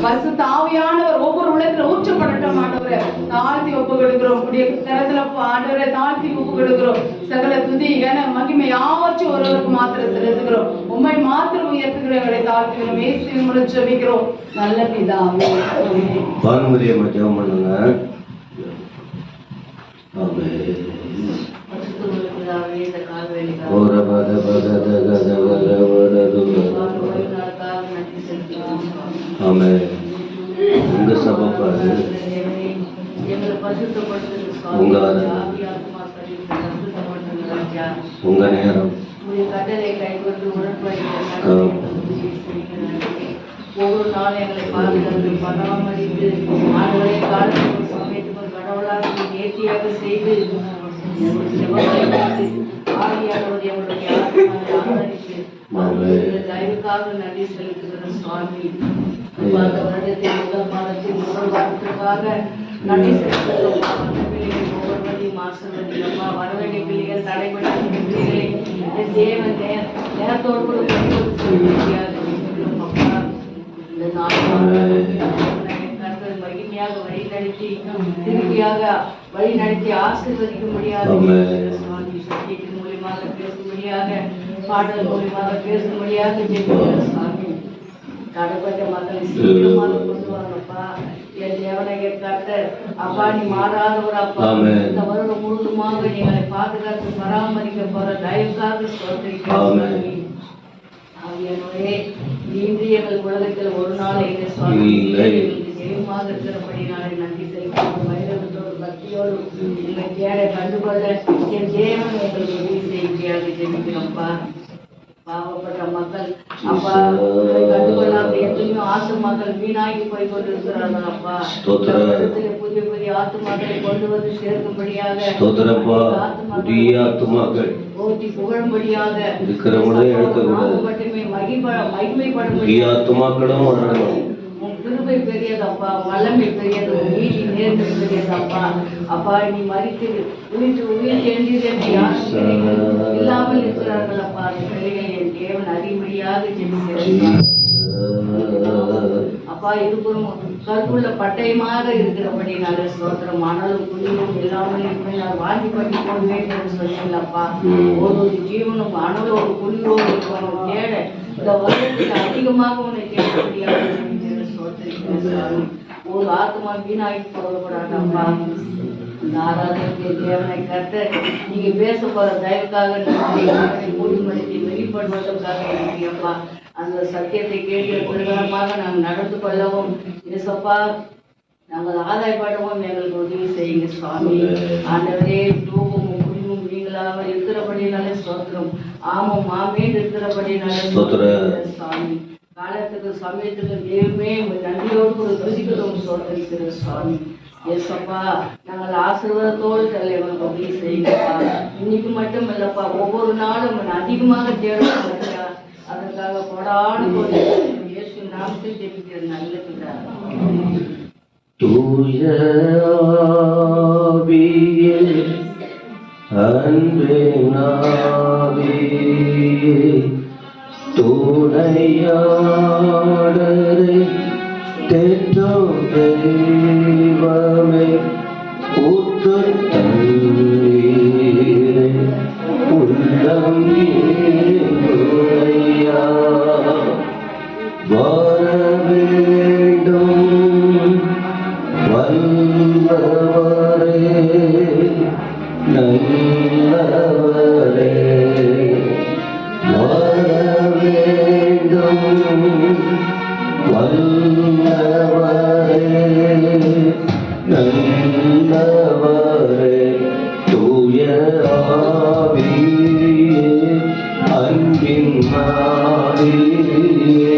பரிசுத்த ஆவியானவர் ஒவ்வொரு உள்ளத்துல ஊற்றப்படட்டும் ஆண்டவரே. தாழ்த்தி ஒப்பு கொடுக்கிறோம். உடைய கரத்துல ஆண்டவரை தாழ்த்தி ஒப்பு கொடுக்கிறோம். சகல துதி கன மகிமை யாவற்றும் ஒருவருக்கு மாத்திரம் செலுத்துகிறோம். உம்மை மாத்திரம் உயர்த்துகிறோம். எங்களை தாழ்த்துகிறோம். இயேசுவின் மூலம் ஜெபிக்கிறோம் நல்ல பிதாவே. பானுமதியை ஜெபம் பண்ணுங்க. ஆமென். ஆமென். உங்க சபைக்காக உங்க உங்க நேரம் ஒவ்வொரு நாளும் எங்களை பாதுகாத்து பராமரித்து ஆண்டவரை காலத்துக்கு சமயத்துக்கு கடவுளாக நேர்த்தியாக செய்து ஆவியானவர் எங்களுடைய ஆதரித்து தயவுக்காக நன்றி செலுத்துகிறோம் சுவாமி. அந்த வருடத்தை முதல் மாதத்தின் முதல் வாரத்திற்காக நன்றி செலுத்துகிறோம். ஒவ்வொருவரையும் ஆசீர்வதிக்கிறோம்மா. வரவேண்டிய பிள்ளைகள் தடைபடாத பிள்ளைகளை தேவன் நேரத்தோடு கூட செய்ய முடியாது. இந்த மகிமையாக வழி நடத்தி திருப்தியாக வழி நடத்தி ஆசீர்வதிக்க முடியாது. சத்தியத்தின் மூலியமாக பேசும்படியாக பாடல் மூலியமாக பேசும்படியாக சாமி தடைப்பட்ட மக்களை சீக்கிரமாக கொண்டு வரப்பா. என் தேவனையை கர்த்தர் அப்பா நீ மாறாதவர் அப்பா. இந்த வருடம் முழுவதுமாக நீங்களை பாதுகாத்து பராமரிக்க போற தயவுக்காக சொல்றீங்க. இன்று எங்கள் உலகத்தில் ஒரு நாள் ஜெயமாக இருக்கிறபடினாலே நன்றி செலுத்தும் வைரவத்தோடு பக்தியோடு எங்களை தேட கண்டுகொள்ள என் தேவன் எங்களுக்கு உதவி செய்தியாக ஜெபிக்கிறோம்ப்பா. பாவப்பட்ட மக்கள் அப்பா கண்டுகொள்ளாத எத்தனையோ ஆத்துமாக்கள் வீணாகி போய் கொண்டிருக்கிறார்கள் அப்பா. புதிய புதிய ஆத்துமாக்களை கொண்டு வந்து சேர்க்கும்படியாக ஓட்டி புகழும்படியாக மட்டுமே மகிமைப்படும்படியாக உன் கிருபை பெரியதப்பா, வல்லமை பெரியது, நீதி நேர்மை பெரியதப்பா. அப்பா நீ மறித்து உயிர் எழுந்தீர் என்று யாரும் இல்லாமல் இருக்கிறார்கள் அப்பா. அந்த பிள்ளைகளை என் தேவன் அறிமுடியாக ஜெபிக்கிறேன் அப்பா. இருபுறம் கற்புள்ள பட்டயமாக இருக்கிறபடினால ஸ்தோத்திரம். மணலும் குளிரும் இல்லாமல் நான் வாங்கி பண்ணி போடுவேன் என்று சொன்னீங்களப்பா. ஒரு ஜீவனும் அனலோடு குளிரோடு இருக்கணும் தேட இந்த வருடத்தில் அதிகமாக உன்னை தேட முடியாது. ஒரு ஆத்மா வீணாகி போகக்கூடாதப்பா. இந்த ஆராதனை தேவனை கருத்து நீங்க பேச போற தயவுக்காக மூடிமறைத்து வெளிப்படுவதற்காக நன்றியப்பா. அந்த சத்தியத்தை கேட்டு பிரகாரமாக நாங்கள் நடந்து கொள்ளவும் இயேசப்பா நாங்கள் ஆதாயப்படவும் எங்களுக்கு உதவி செய்யுங்க சுவாமி. ஆண்டவரே தூக்கமும் குடிமும் நீங்களாக இருக்கிறபடினாலே ஸ்தோத்திரம். ஆமாம் ஆமேன் இருக்கிறபடினாலே சுவாமி. காலத்துக்கு சமயத்துக்கு தெய்வமே நன்றியோடு ஒரு துதிக்கிறோம் சோதரிக்கிற சுவாமி. ஏசப்பா நாங்கள் ஆசீர்வாதத்தோடு தலைவனுக்கு உதவி செய்யுங்கப்பா. இன்னைக்கு மட்டும் இல்லப்பா, ஒவ்வொரு நாளும் அதிகமாக தேடுவோம். அதற்காக கொடாடு கொண்டு இயேசு நாமத்தில் ஜெபிக்கிற நல்ல பிதா. தூய ஆவியே அன்பே ஆவியே துணையாளரே தேற்றும் தெய்வமே ஊற்று தண்ணீரே உள்ளம் நீரையா வர வேண்டும் வல்லவரே நல்லவரே வர வேண்டும் வல்லவரே நல்லவரே தூய ஆவியே அன்பின் ஆவியே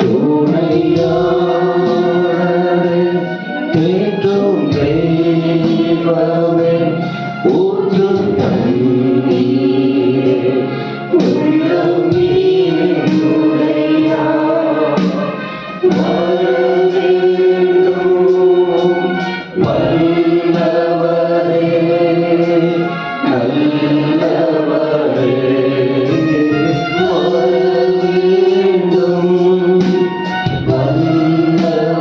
துணையாளரே தேற்றும் தெய்வமே ஊற்று தண்ணீரே உள்ளம் நீரையா வர வேண்டும் வல்லவரே நல்லவரே வர வேண்டும் வல்லவரே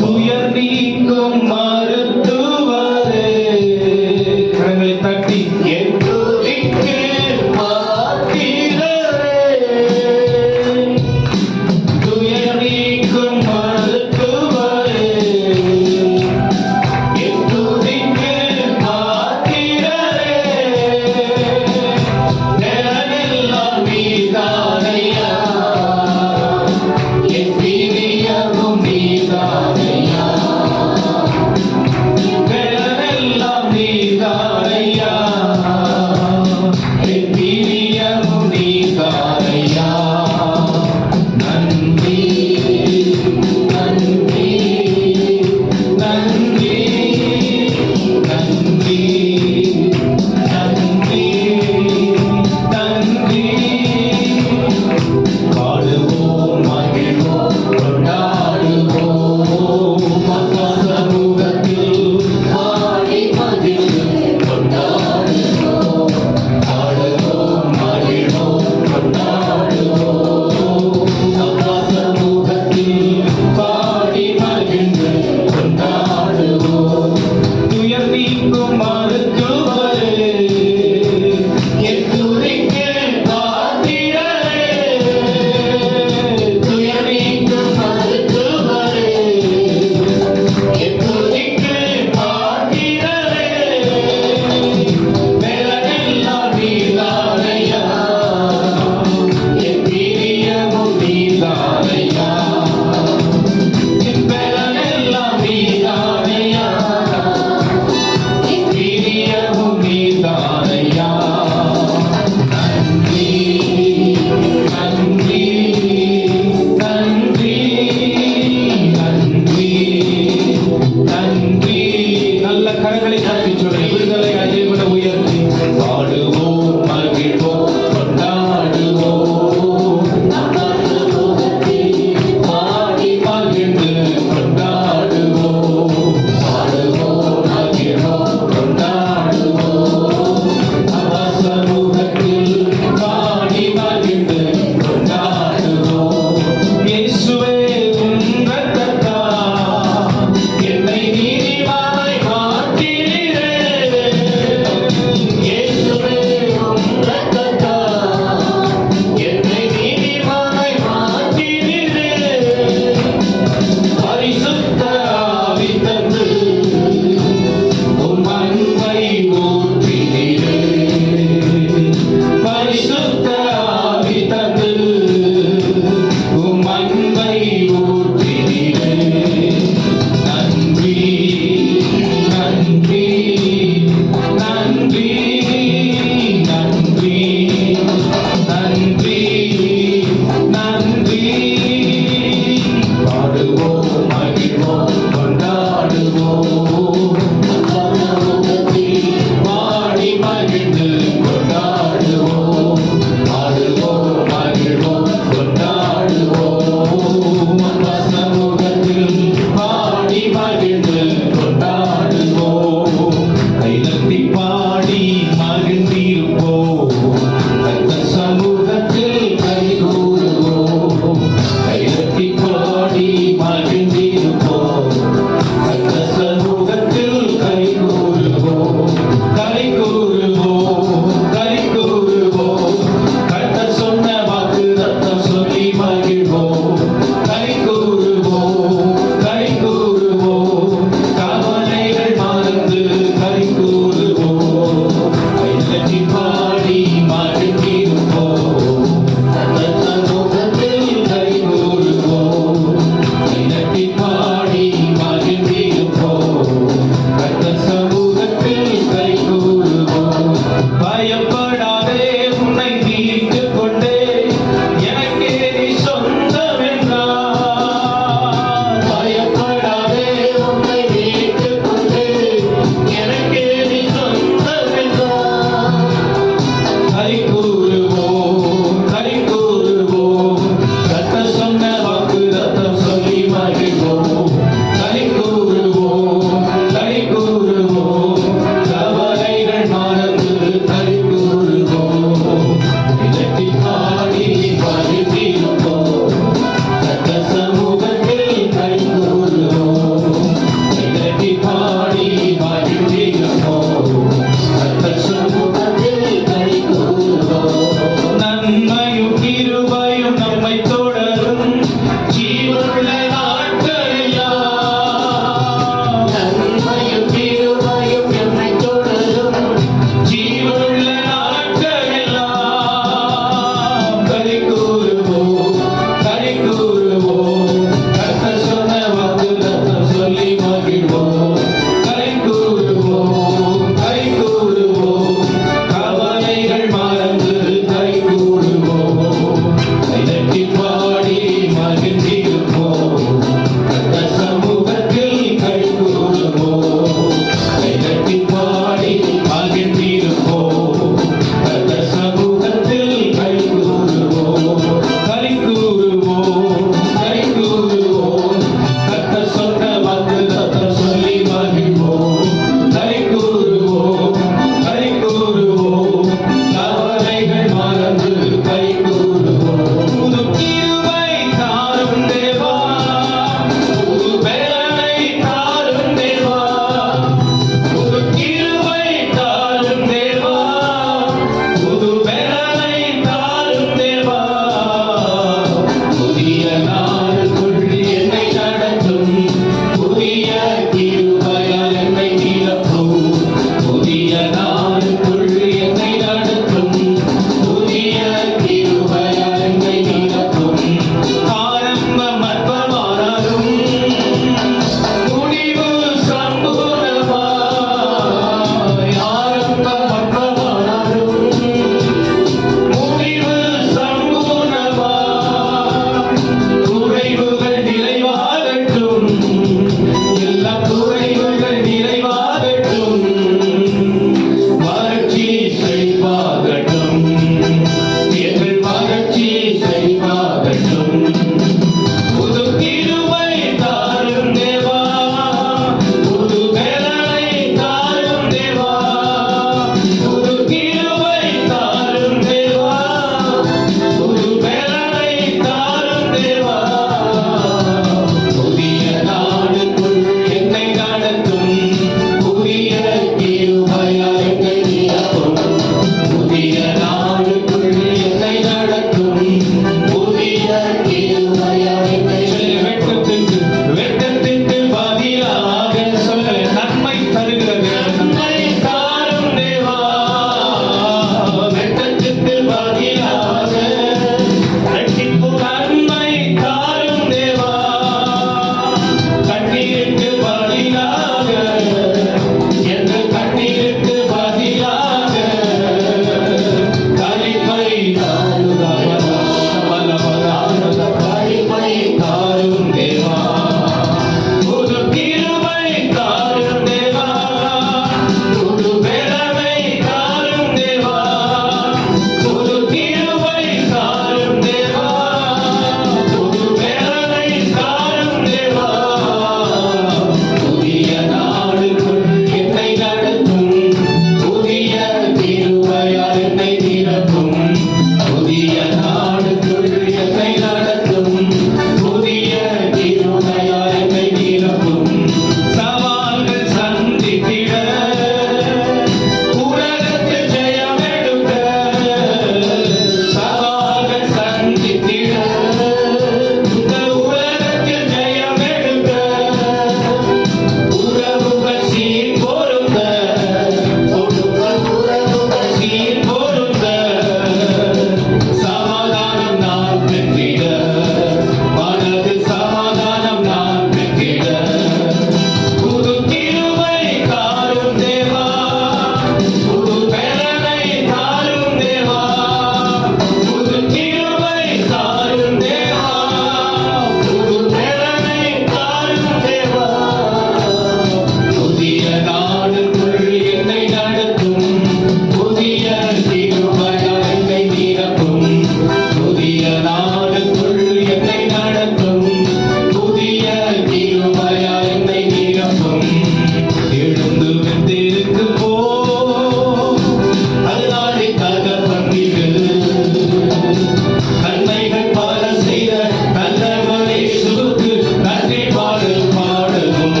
நன்மைகள் பல செய்த நல்லவர் இயேசுவுக்கு நன்றி பாடல் பாடவும்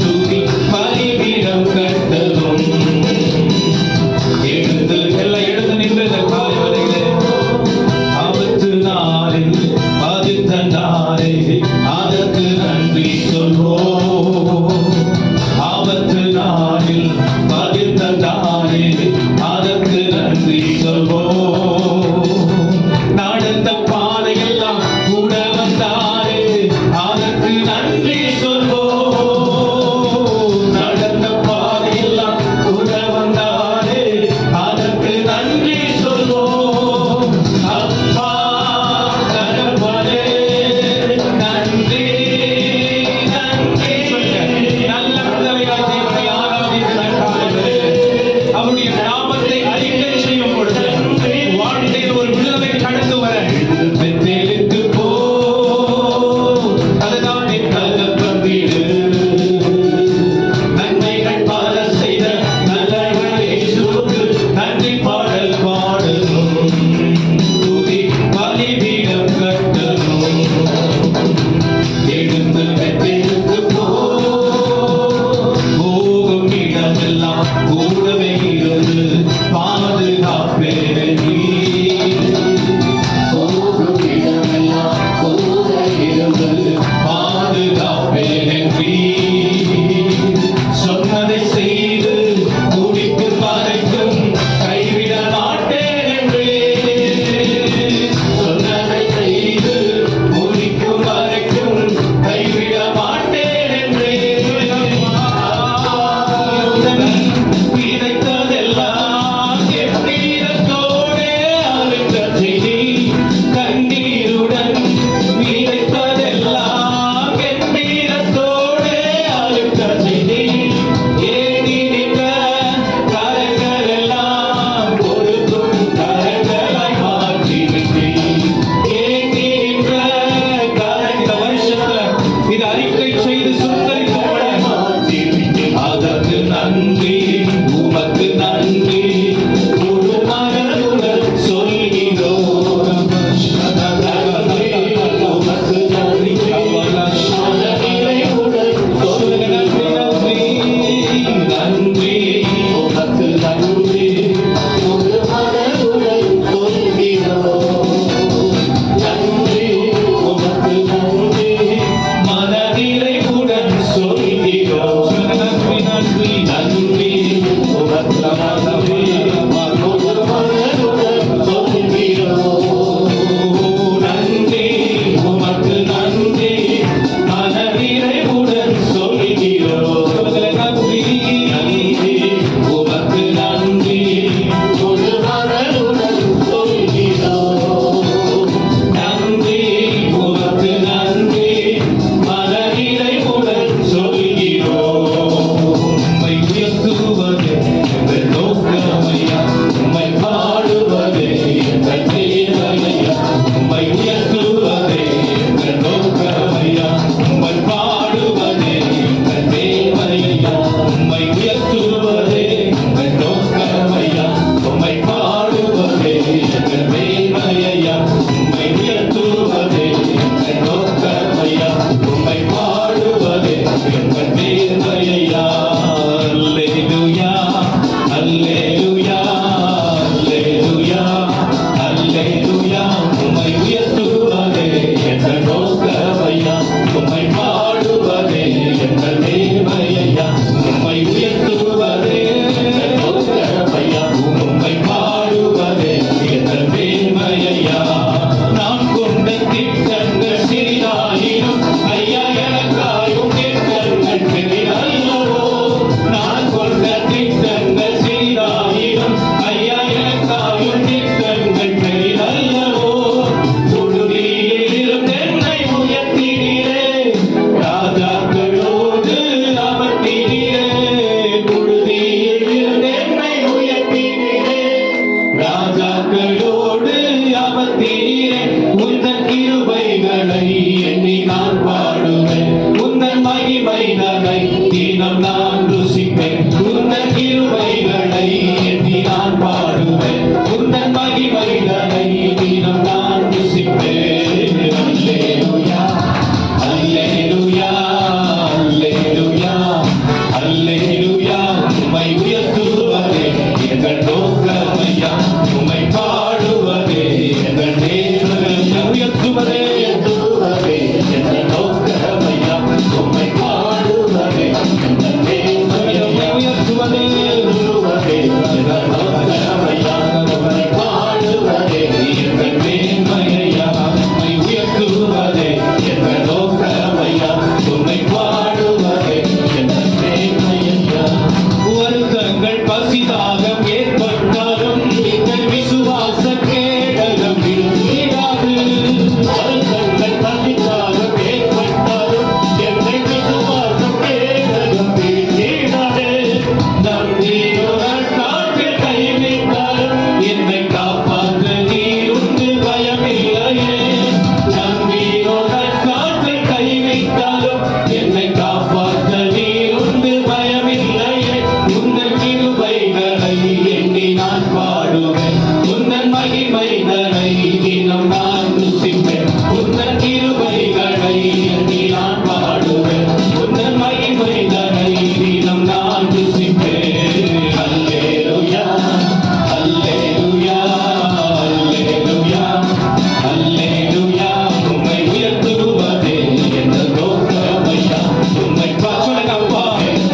துதி பலிபீடம் கட்டவும் எழுந்து எல்லாம் எழுந்து நின்று இந்த காலை வரையிலே ஆபத்து நாளில் பாதித்த நாளே அதற்கு நன்றி சொல்வோம். ஆபத்து நாளில் பாதித்த நாளே அதற்கு நன்றி சொல்வோம். நடந்த பாதையெல்லாம் கூட வந்தாரே அதற்கு நன்றி சொல்வோம். நடந்த பாதையெல்லாம் கூட வந்தாரே அதற்கு நன்றி சொல்வோம். அப்பா தகப்பனே நன்றி நன்றி. நல்ல விடுதலையாய் தேவனை ஆராதிக்கிற காலங்களிலே அவருடைய நாமத்தை அறிக்கை செய்யும் பொழுது வாழ்க்கையில் ஒரு விடுதலை கடந்து வர பெத்தேலுக்கு போ அதுதான் என் தகப்பன் வீடு. நன்மைகள் பல செய்த நல்லவர் இயேசுவுக்கு நன்றி பாடல் பாடணும் துதி பலிபீடம் கட்டணும் எழுந்து பெத்தேலுக்கு போகும் இடமெல்லாம் கூடவே இருந்து பாதுகாப்பேன் நீ தினம் நான் ருசிப்பேன் உந்தன் கிருபைகளை எண்ணி நான் பாடுவேன் உந்தன் மகிமைகளை தினம் நான் ருசிப்பேன் அல்லேலூயா அல்லேலூயா அல்லேலூயா அல்லேலூயா உம்மை உயர்த்துவதே என்ற நோக்கமையா உம்மை பாசுரங்கப்பா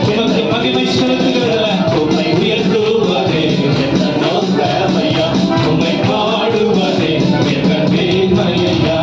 உமக்கு மகிமை செலுத்துகிறல உம்மை உயர்த்துவதே என்ற நோக்கமையா உம்மை பாடுவதே என்ற மேன்மையா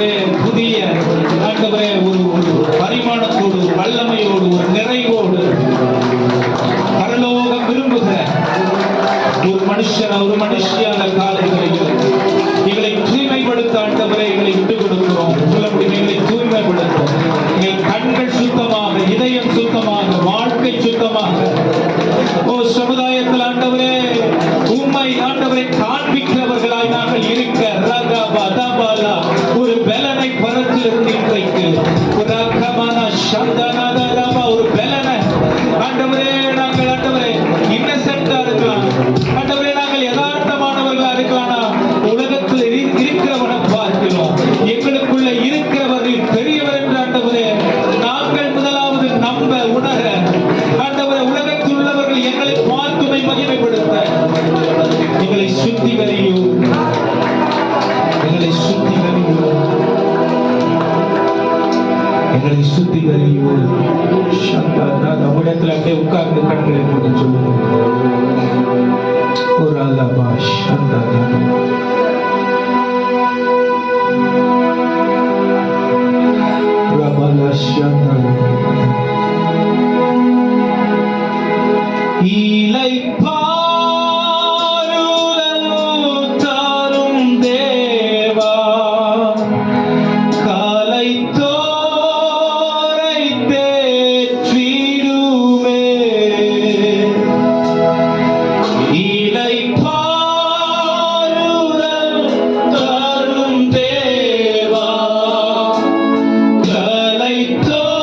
ஆண்டவரே புதிய ஆண்டவரே ஒரு பரிமாணத்தோடு வல்லமையோடு ஒரு நிறைவோடு பரலோகம் விரும்புகிற ஒரு மனுஷியான காலைகளில் எங்களை தூய்மைப்படுத்த ஆண்டவரே எங்களை விட்டுக் கொடுக்கிறோம். சொல்ல முடியும், எங்களை தூய்மைப்படுத்தும். எங்கள் கண்கள் சுத்தமாக, இதயம் சுத்தமாக, வாழ்க்கை சுத்தமாக சமுதாயத்தில் ஆண்டவரே உம்மை ஆண்டவரை காண்பிக்கிறவர்களாய் நாங்கள் இருக்க ஒரு பலனை பரத்திலிருந்து இன்றைக்கு ஒரு பலனை ஆண்டவரே நாங்கள் ஆண்டவரே இன்னசென்டா இருக்கலாம், ஆண்டவரே நாங்கள் யதார்த்தமானவர்களா இருக்கலாம். உலகத்தில் இருக்கிறவனை பார்க்கிறோம், எங்களுக்குள்ள இருக்கிறவர்கள் பெரியவர் என்று ஆண்டவரே நாங்கள் முதலாவது நம்ப உணர ஆண்டவரே உலகத்தில் உள்ளவர்கள் எங்களை பார்த்துமை மகிமைப்படுத்த எங்களை சுத்திகரியும், எங்களை சுத்திகரியும், எங்களை சுத்திகரியும். நம்மிடத்தில் அப்படியே உட்கார்ந்து கண்களை போட்டு சொல்லுவோம். ஒரு அல்லா சந்தா Go!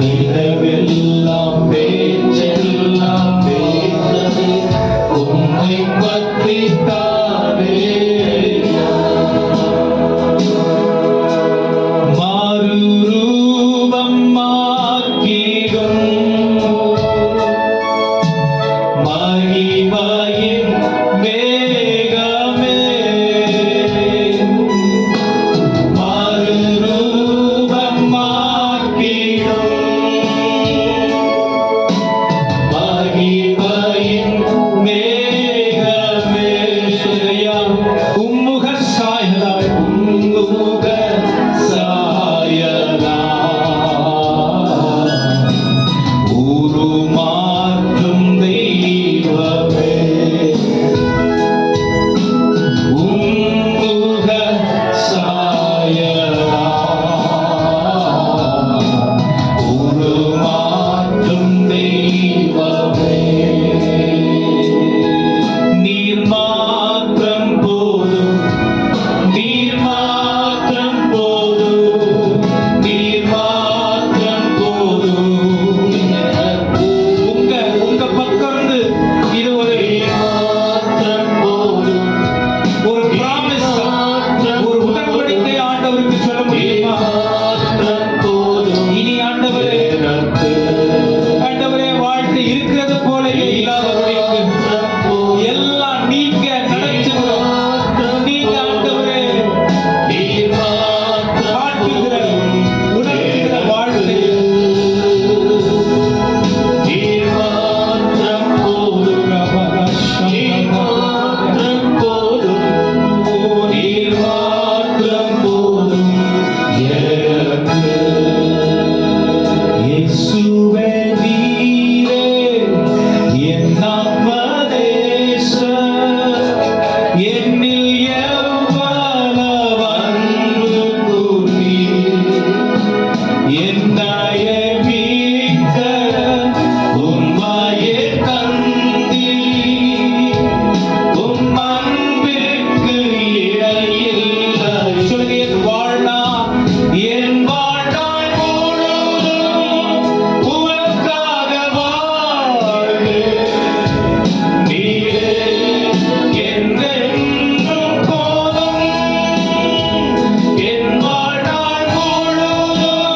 நிலவெல்லாம் பேச்செல்லாம் பேசவே உம்மை பற்றி தானே. மாறுரூபம் மாக்கிடும் மகிமையின் மேகமே, மாறுரூபம் மாக்கிடும் மகிமையின் மேகமே. சொல்லையா உம்முக சாயலாய் உம்முக சாயலாய் உருமாற்றும் தெய்வமே, உம்முக சாயலாய் உருமாற்றும் தெய்வமே. நீர் மாத்திரம் போதும், நீர் மாத்திரம் போதும், நீர் மாத்திரம் போதும். உங்க பக்கம் இருந்து இது ஒரு மாத்திரம் போதும், ஒரு promise, ஒரு உடன்படிக்கை ஆண்டவருக்கு சொல்ல முடியுமா? இனி ஆண்டவரே, ஆண்டவரே வாழ்க்கை இருக்கிறது போலவே இல்லாதவர்களுக்கு எல்லாம் நீங்க நடத்துகிறோம். நீங்க ஆண்டவரே காட்டுகிற உணர்த்துகிற வாழ்க்கை நீர் மாத்திரம் போதும், நீர் மாத்திரம் போதும், நீர் மாத்திரம் போதும் எனக்கு. இயேசுவே நீரே என் ஆத்மநேசர், என்னில் எவ்வளவு அன்பு கூர்ந்தீர். என்னையே மீட்க உம்மையே தந்தீர். உம் அன்பிற்கு இடையில்லை. சொல்லுங்க, என் வாழ்நாள் முழுவதும் உமக்காக வாழ்வேன். நீரே என்றென்றும் போதும். என் வாழ்நாள் முழுவதும்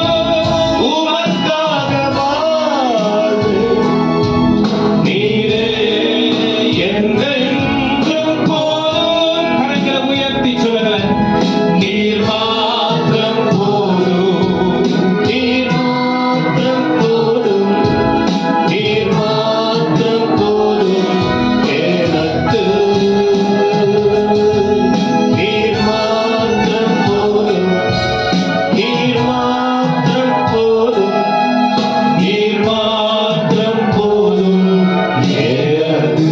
உமக்காக வாழ்வேன். நீரே என்றென்றும் போதும். கரங்களை உயர்த்தி சொல்லுங்களேன். நீர் மாத்திரம் போதும், நீர் மாத்திரம் போதும், நீர் மாத்திரம் போதும் எனக்கு. நீர் மாத்திரம் போதும், நீர் மாத்திரம் போதும், நீர் மாத்திரம் போதும் எனக்கு.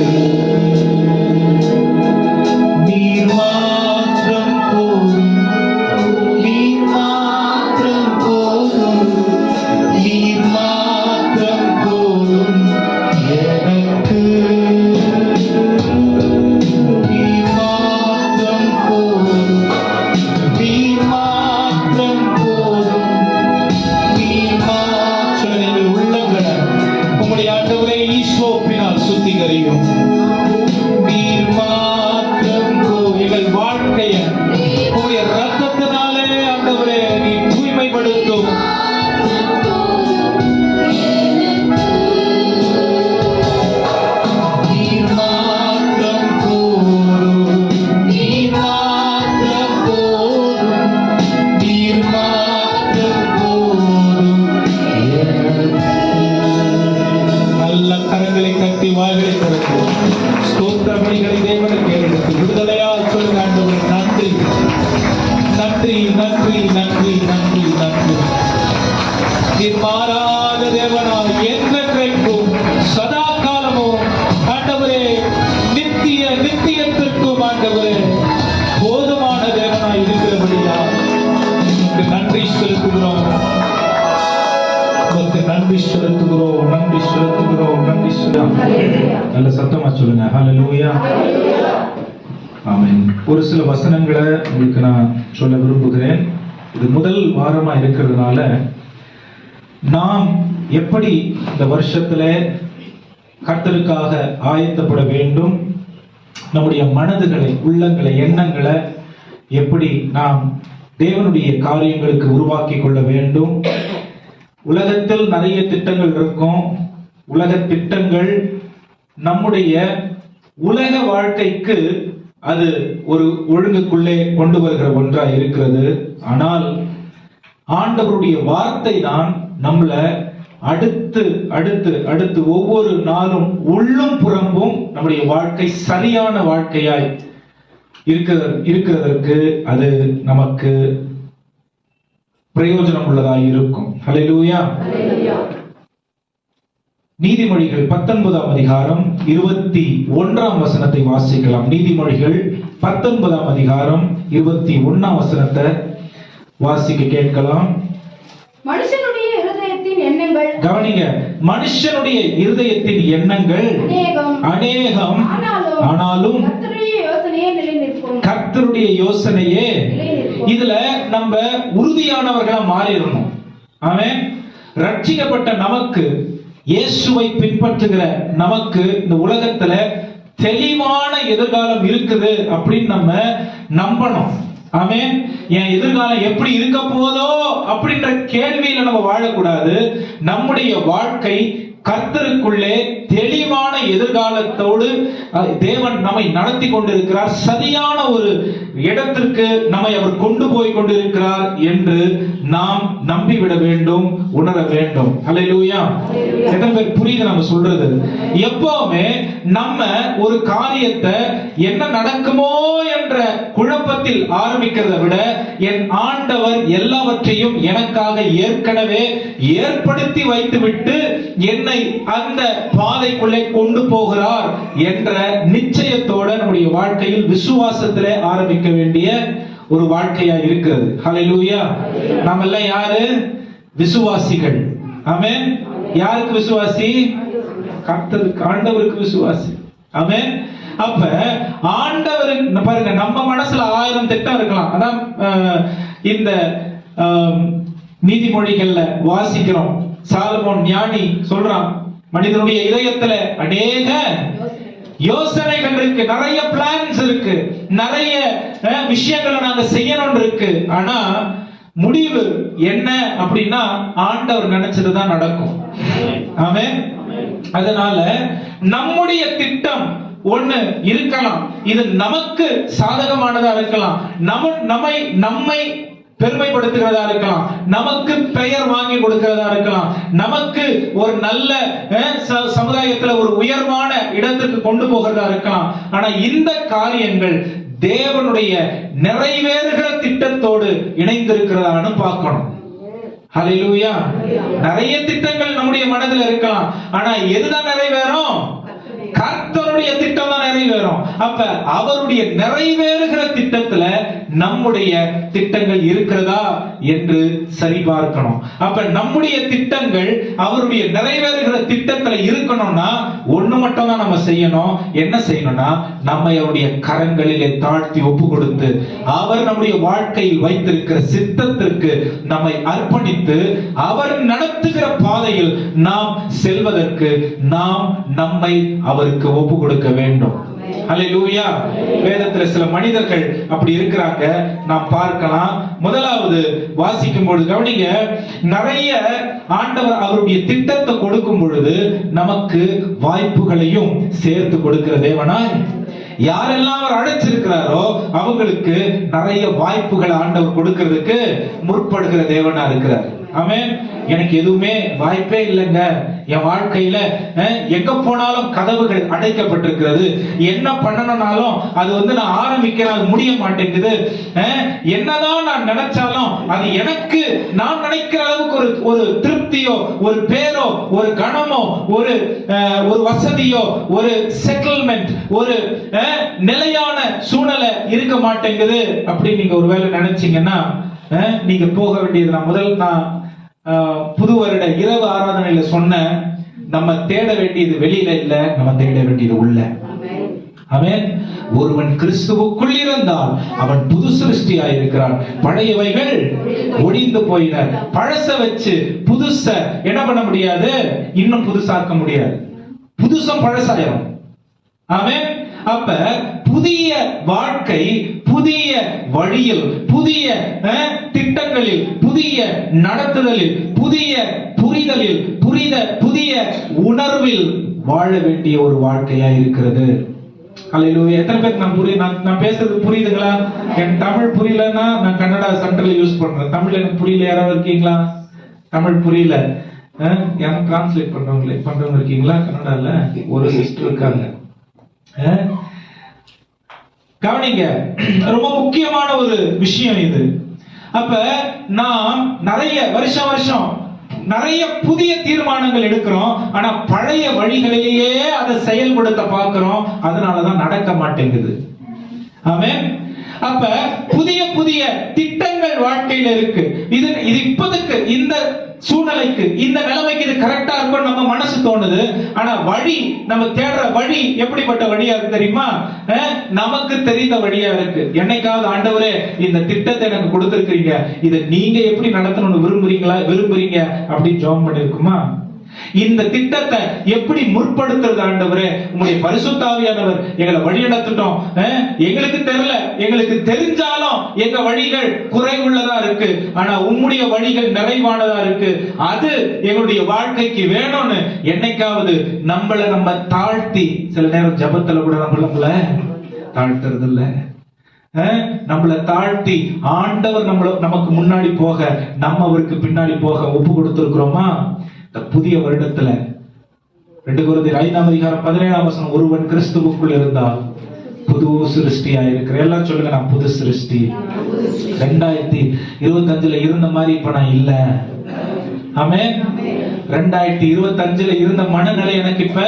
நீர் மாத்திரம் போதும், நீர் மாத்திரம் போதும், நீர் மாத்திரம் போதும் எனக்கு. நீர் மாத்திரம் போதும், நீர் மாத்திரம் போதும், நீர் மாத்திரம். எங்கள் உள்ளங்களை உம்முடைய ஆண்டவரே ஈசோப்பினால் சுத்திகரியும். நீர் மாத்திரம் போதும். எங்கள் வாழ்க்கையை உம்முடைய ரத்தத்தினாலே ஆண்டவரே நீ தூய்மைப்படுத்தும். நீர் மாத்திரம் போதும், நீர் மாத்திரம் போதும், நீர் மாத்திரம் போதும் எனக்கு. நல்ல கரங்களை கட்டி வாய்களை திறக்கும். ஸ்தோத்திர பலிகளை தேவனுக்கு ஏறெடுத்து விடுதலையால் சொல்லுங்க ஆண்டவரே நன்றி, நன்றி, நன்றி, நன்றி, நன்றி, நன்றி. நீர் மாறாத தேவனாய் என்றென்றைக்கும் சதா காலமும் ஆண்டவரே நித்தியத்திற்கும் ஆண்டவரே போதுமான தேவனாய் இருக்கிறபடியா உங்களுக்கு நன்றி செலுத்துகிறோம். உங்களுக்கு நன்றி செலுத்துகிறோம், நன்றி செலுத்துகிறோம், நன்றி செலுத்துகிறோம். நல்ல சத்தமா சொல்லுங்க ஹல்லேலூயா. ஆமென். ஒரு சில வசனங்களை உங்களுக்கு நான் சொல்ல விரும்புகிறேன். இது முதல் வாரமா இருக்கிறதுனால நாம் எப்படி இந்த வருஷத்துல கர்த்தருக்காக ஆயத்தப்பட வேண்டும், நம்முடைய மனதுகளை, உள்ளங்களை, எண்ணங்களை எப்படி நாம் தேவனுடைய காரியங்களுக்கு உருவாக்கி கொள்ள வேண்டும். உலகத்தில் நிறைய திட்டங்கள் இருக்கும். உலக திட்டங்கள் நம்முடைய உலக வாழ்க்கைக்கு அது ஒரு ஒழுங்குக்குள்ளே கொண்டு வருகிற ஒன்றா இருக்கிறது. ஆனால் ஆண்டவருடைய வார்த்தை தான் நம்மள அடுத்து அடுத்து அடுத்து ஒவ்வொரு நாளும் உள்ளும் புறம்பும் நம்முடைய வாழ்க்கை சரியான வாழ்க்கையாய் இருக்கிறதற்கு அது நமக்கு பிரயோஜனம் உள்ளதாய் இருக்கும். ஹல்லேலூயா. நீதிமொழிகள் 19ஆம் அதிகாரம் 21ஆம் வசனத்தை வாசிக்கலாம். நீதிமொழிகள் 19ஆம் அதிகாரம் 21ஆம் வசனத்தை வாசிக்க கேட்கலாம். மனுஷனுடைய இருதயத்தின் எண்ணங்கள், கவனிங்க, மனுஷனுடைய இருதயத்தின் எண்ணங்கள் அநேகம், ஆனாலும் கர்த்தருடைய யோசனையே. இதுல நம்ம உறுதியானவர்களா மாறிடணும். ஆமென். ரட்சிக்கப்பட்ட நமக்கு, இயேசுவை பின்பற்றுகிற நமக்கு இந்த உலகத்துல தெளிவான எதிர்காலம் இருக்குது அப்படின்னு நம்ம நம்பணும். ஆமென். என் எதிர்காலம் எப்படி இருக்க போதோ அப்படின்ற கேள்வியில நம்ம வாழக்கூடாது. நம்முடைய வாழ்க்கை கர்த்தருக்குள்ளே தெளிவான எதிர்காலத்தோடு தேவன் நம்மை நடத்தி கொண்டிருக்கிறார். சரியான ஒரு இடத்திற்கு நம்மை அவர் கொண்டு போய் கொண்டிருக்கிறார் என்று நாம் நம்பிவிட வேண்டும், உணர வேண்டும். ஹல்லேலூயா. எத்தனை பேர் புரியுது நம்ம சொல்றது? எப்பவுமே நம்ம ஒரு காரியத்தை என்ன நடக்குமோ என்ற குழப்பத்தில் ஆரம்பிக்கிறதை விட, என் ஆண்டவர் எல்லாவற்றையும் எனக்காக ஏற்கனவே ஏற்படுத்தி வைத்துவிட்டு என்னை அந்த பாதைக்குள்ளே கொண்டு போகிறார் என்ற நிச்சயத்தோட நம்முடைய வாழ்க்கையில் விசுவாசத்திலே ஆரம்பிக்க வேண்டிய ஒரு வாழ்க்கையா இருக்கிறது. ஹல்லேலூயா. நாம எல்லாம் யாரு? விசுவாசிகள். ஆமென். யாருக்கு விசுவாசி? கர்த்தருக்கு, ஆண்டவருக்கு விசுவாசி. ஆமென். அப்ப ஆண்டவருக்கு பாருங்க, நம்ம மனசுல 1000 திட்டம் இருக்கலாம். அதான் இந்த நீதிமொழிகள்ல வாசிக்கிறோம். சாலமோன் ஞானி சொல்றான், மனிதனுடைய இதயத்துல அநேக யோசனைகள் இருக்கு, நிறைய பிளான்ஸ் இருக்கு, நிறைய விஷயங்களை நாங்க செய்யணும் இருக்கு. ஆனா முடிவு என்ன அப்படின்னா ஆண்டவர் நினைச்சதுதான் நடக்கும். ஆமென். அதனால நம்முடைய திட்டம் ஒண்ணு இருக்கலாம், இது நமக்கு சாதகமானதா இருக்கலாம், நம்மை பெருமைப்படுத்துகிறதா இருக்கலாம், நமக்கு பெயர் வாங்கி கொடுக்கிறதா இருக்கலாம், நமக்கு ஒரு நல்ல சமுதாயத்துல ஒரு உயர்வான இடத்துக்கு கொண்டு போகிறதா இருக்கலாம். ஆனா இந்த காரியங்கள் தேவனுடைய நிறைவேறுகிற திட்டத்தோடு இணைந்திருக்கிறதான்னு பார்க்கணும். ஹல்லேலூயா. நிறைய திட்டங்கள் நம்முடைய மனதில் இருக்கலாம், ஆனா எதுதான் நிறைவேறும்? கர்த்தருடைய திட்டம் தான் நிறைவேறும். அப்ப அவருடைய நிறைவேறுகிற திட்டத்துல நம்முடைய திட்டங்கள் இருக்கிறதா என்று சரி பார்க்கணும். அப்ப நம்முடைய திட்டங்கள் அவருடைய நிறைவேறுகிற திட்டத்துல இருக்கணும்னா ஒண்ணு மட்டும் தான் நம்ம செய்யணும். என்ன செய்யணும்னா, நம்மை அவருடைய கரங்களிலே தாழ்த்தி ஒப்பு கொடுத்து அவர் நம்முடைய வாழ்க்கையில் வைத்திருக்கிற சித்தத்திற்கு நம்மை அர்ப்பணித்து அவர் நடத்துகிற பாதையில் நாம் செல்வதற்கு நாம் நம்மை அவருக்கு ஒப்பு கொடுக்க வேண்டும். ஹல்லேலூயா. வேதத்துல சில மனிதர்கள் அப்படி இருக்கிறாங்க, நாம் பார்க்கலாம். முதலாவது வாசிக்கும் பொழுது கவனிங்க, நிறைய ஆண்டவர் அவருடைய திட்டத்தை கொடுக்கும் பொழுது நமக்கு வாய்ப்புகளையும் சேர்த்து கொடுக்கிற தேவனாய், யாரெல்லாம் அவர் அழைச்சிருக்கிறாரோ அவங்களுக்கு நிறைய வாய்ப்புகளை ஆண்டவர் கொடுக்கிறதுக்கு முற்படுகிற தேவனா இருக்கிறார். ஆமென். எனக்கு எதுவுமே வாய்ப்பே இல்லைங்க, என் வாழ்க்கையில எங்க போனாலும் கதவுகள் அடைக்கப்பட்டிருக்கிறது, என்ன பண்ணணும்னாலும் அது நான் ஆரம்பிக்கிறேன், அது முடிய மாட்டேங்குது, என்னதான் நான் நினைச்சாலும் அது எனக்கு நான் நினைக்கிற அளவுக்கு ஒரு திருப்தியோ, ஒரு பேரோ, ஒரு கணமோ, ஒரு வசதியோ, ஒரு செட்டில்மெண்ட், ஒரு நிலையான சூழ்நிலை இருக்க மாட்டேங்குது அப்படின்னு நீங்க ஒருவேளை நினைச்சீங்கன்னா நீங்க போக வேண்டியது, நான் புது வருட இரவு ஆராதனையில சொன்ன, நம்ம தேட வேண்டியது வெளியில இல்ல, நம்ம தேட வேண்டியது உள்ள. ஆமென். ஒருவன் கிறிஸ்துவுக்குள் இருந்தால் அவன் புது சிருஷ்டியாய் இருக்கிறான். பழையவைகள் ஒழிந்து போயின. பழச வச்சு புதுச என்ன பண்ண முடியாது, இன்னும் புதுசாக்க முடியாது. புதுசும் பழசாயிரும். ஆமென். அப்ப புதிய வாழ்க்கை, புதிய வழியில், புதிய திட்டங்களில், புதிய நடத்துதலில், புதிய புரிதலில், புதிய உணர்வில் வாழ வேண்டிய ஒரு வாழ்க்கையா இருக்கிறது. அல்லேலூயா. எத்தனை பேருக்கு நான் பேசுறது புரியுதுங்களா? என் தமிழ் புரியலன்னா நான் கன்னடா சென்ட்ரல் யூஸ் பண்றேன். தமிழ் எனக்கு புரியல யாராவது இருக்கீங்களா? தமிழ் புரியல எனக்கு டிரான்ஸ்லேட் பண்றவங்க இருக்கீங்களா? கன்னடால ஒரு சிஸ்டர் இருக்காங்க. கவனிங்க, ரொம்ப முக்கியமான ஒரு விஷயம் இது. அப்ப நாம் நிறைய வருஷம் நிறைய புதிய தீர்மானங்கள் எடுக்கிறோம். ஆனா பழைய வழிகளிலேயே அதை செயல்படுத்த பார்க்கிறோம். அதனாலதான் நடக்க மாட்டேங்குது. ஆமென். அப்ப புதிய திட்டங்கள் வாழ்க்கையில இருக்கு. இது இப்போதைக்கு இந்த சூழ்நிலைக்கு, இந்த நிலைமைக்கு இது கரெக்டா இருக்கும் நம்ம மனசு தோணுது. ஆனா வழி, நம்ம தேடுற வழி எப்படிப்பட்ட வழியா இருக்கு தெரியுமா? நமக்கு தெரிந்த வழியா இருக்கு. என்னைக்காவது ஆண்டவரே இந்த திட்டத்தை எனக்கு கொடுத்திருக்கீங்க, இதை நீங்க எப்படி நடத்தணும்னு விரும்புறீங்க அப்படின்னு ஜெபம் பண்ணிருக்குமா? இந்த திட்டத்தை எப்படி முற்படுத்துறது ஆண்டவரே? உங்களுடைய பரிசுத்த ஆவியானவர் எங்களை வழிநடத்தட்டும். எங்களுக்கு தெரியல, எங்களுக்கு தெரிஞ்சாலும் எங்க வழிகள் குறைவுள்ளதா இருக்கு. ஆனா உம்முடைய வழிகள் நிறைவானதா இருக்கு. அது எங்களுடைய வாழ்க்கைக்கு வேணும்னு என்னைக்காவது நம்ம தாழ்த்தி, சில நேரம் ஜபத்துல கூட நம்மள தாழ்த்துறது இல்ல, நம்மளை தாழ்த்தி ஆண்டவர் நமக்கு முன்னாடி போக, நம்ம அவருக்கு பின்னாடி போக ஒப்பு கொடுத்திருக்கிறோமா? புதிய வருடத்துல 2 கொரிந்தியர் 5:17 ஒருவன் கிறிஸ்துவுக்குள் இருந்தால் புது சிருஷ்டியா இருக்கிற. எல்லாம் சொல்லுங்க, நான் புது சிருஷ்டி. 2025 இருந்த மாதிரி இப்ப நான் இல்ல. ஆமென். 2025 இருந்த மனநிலை எனக்கு இப்ப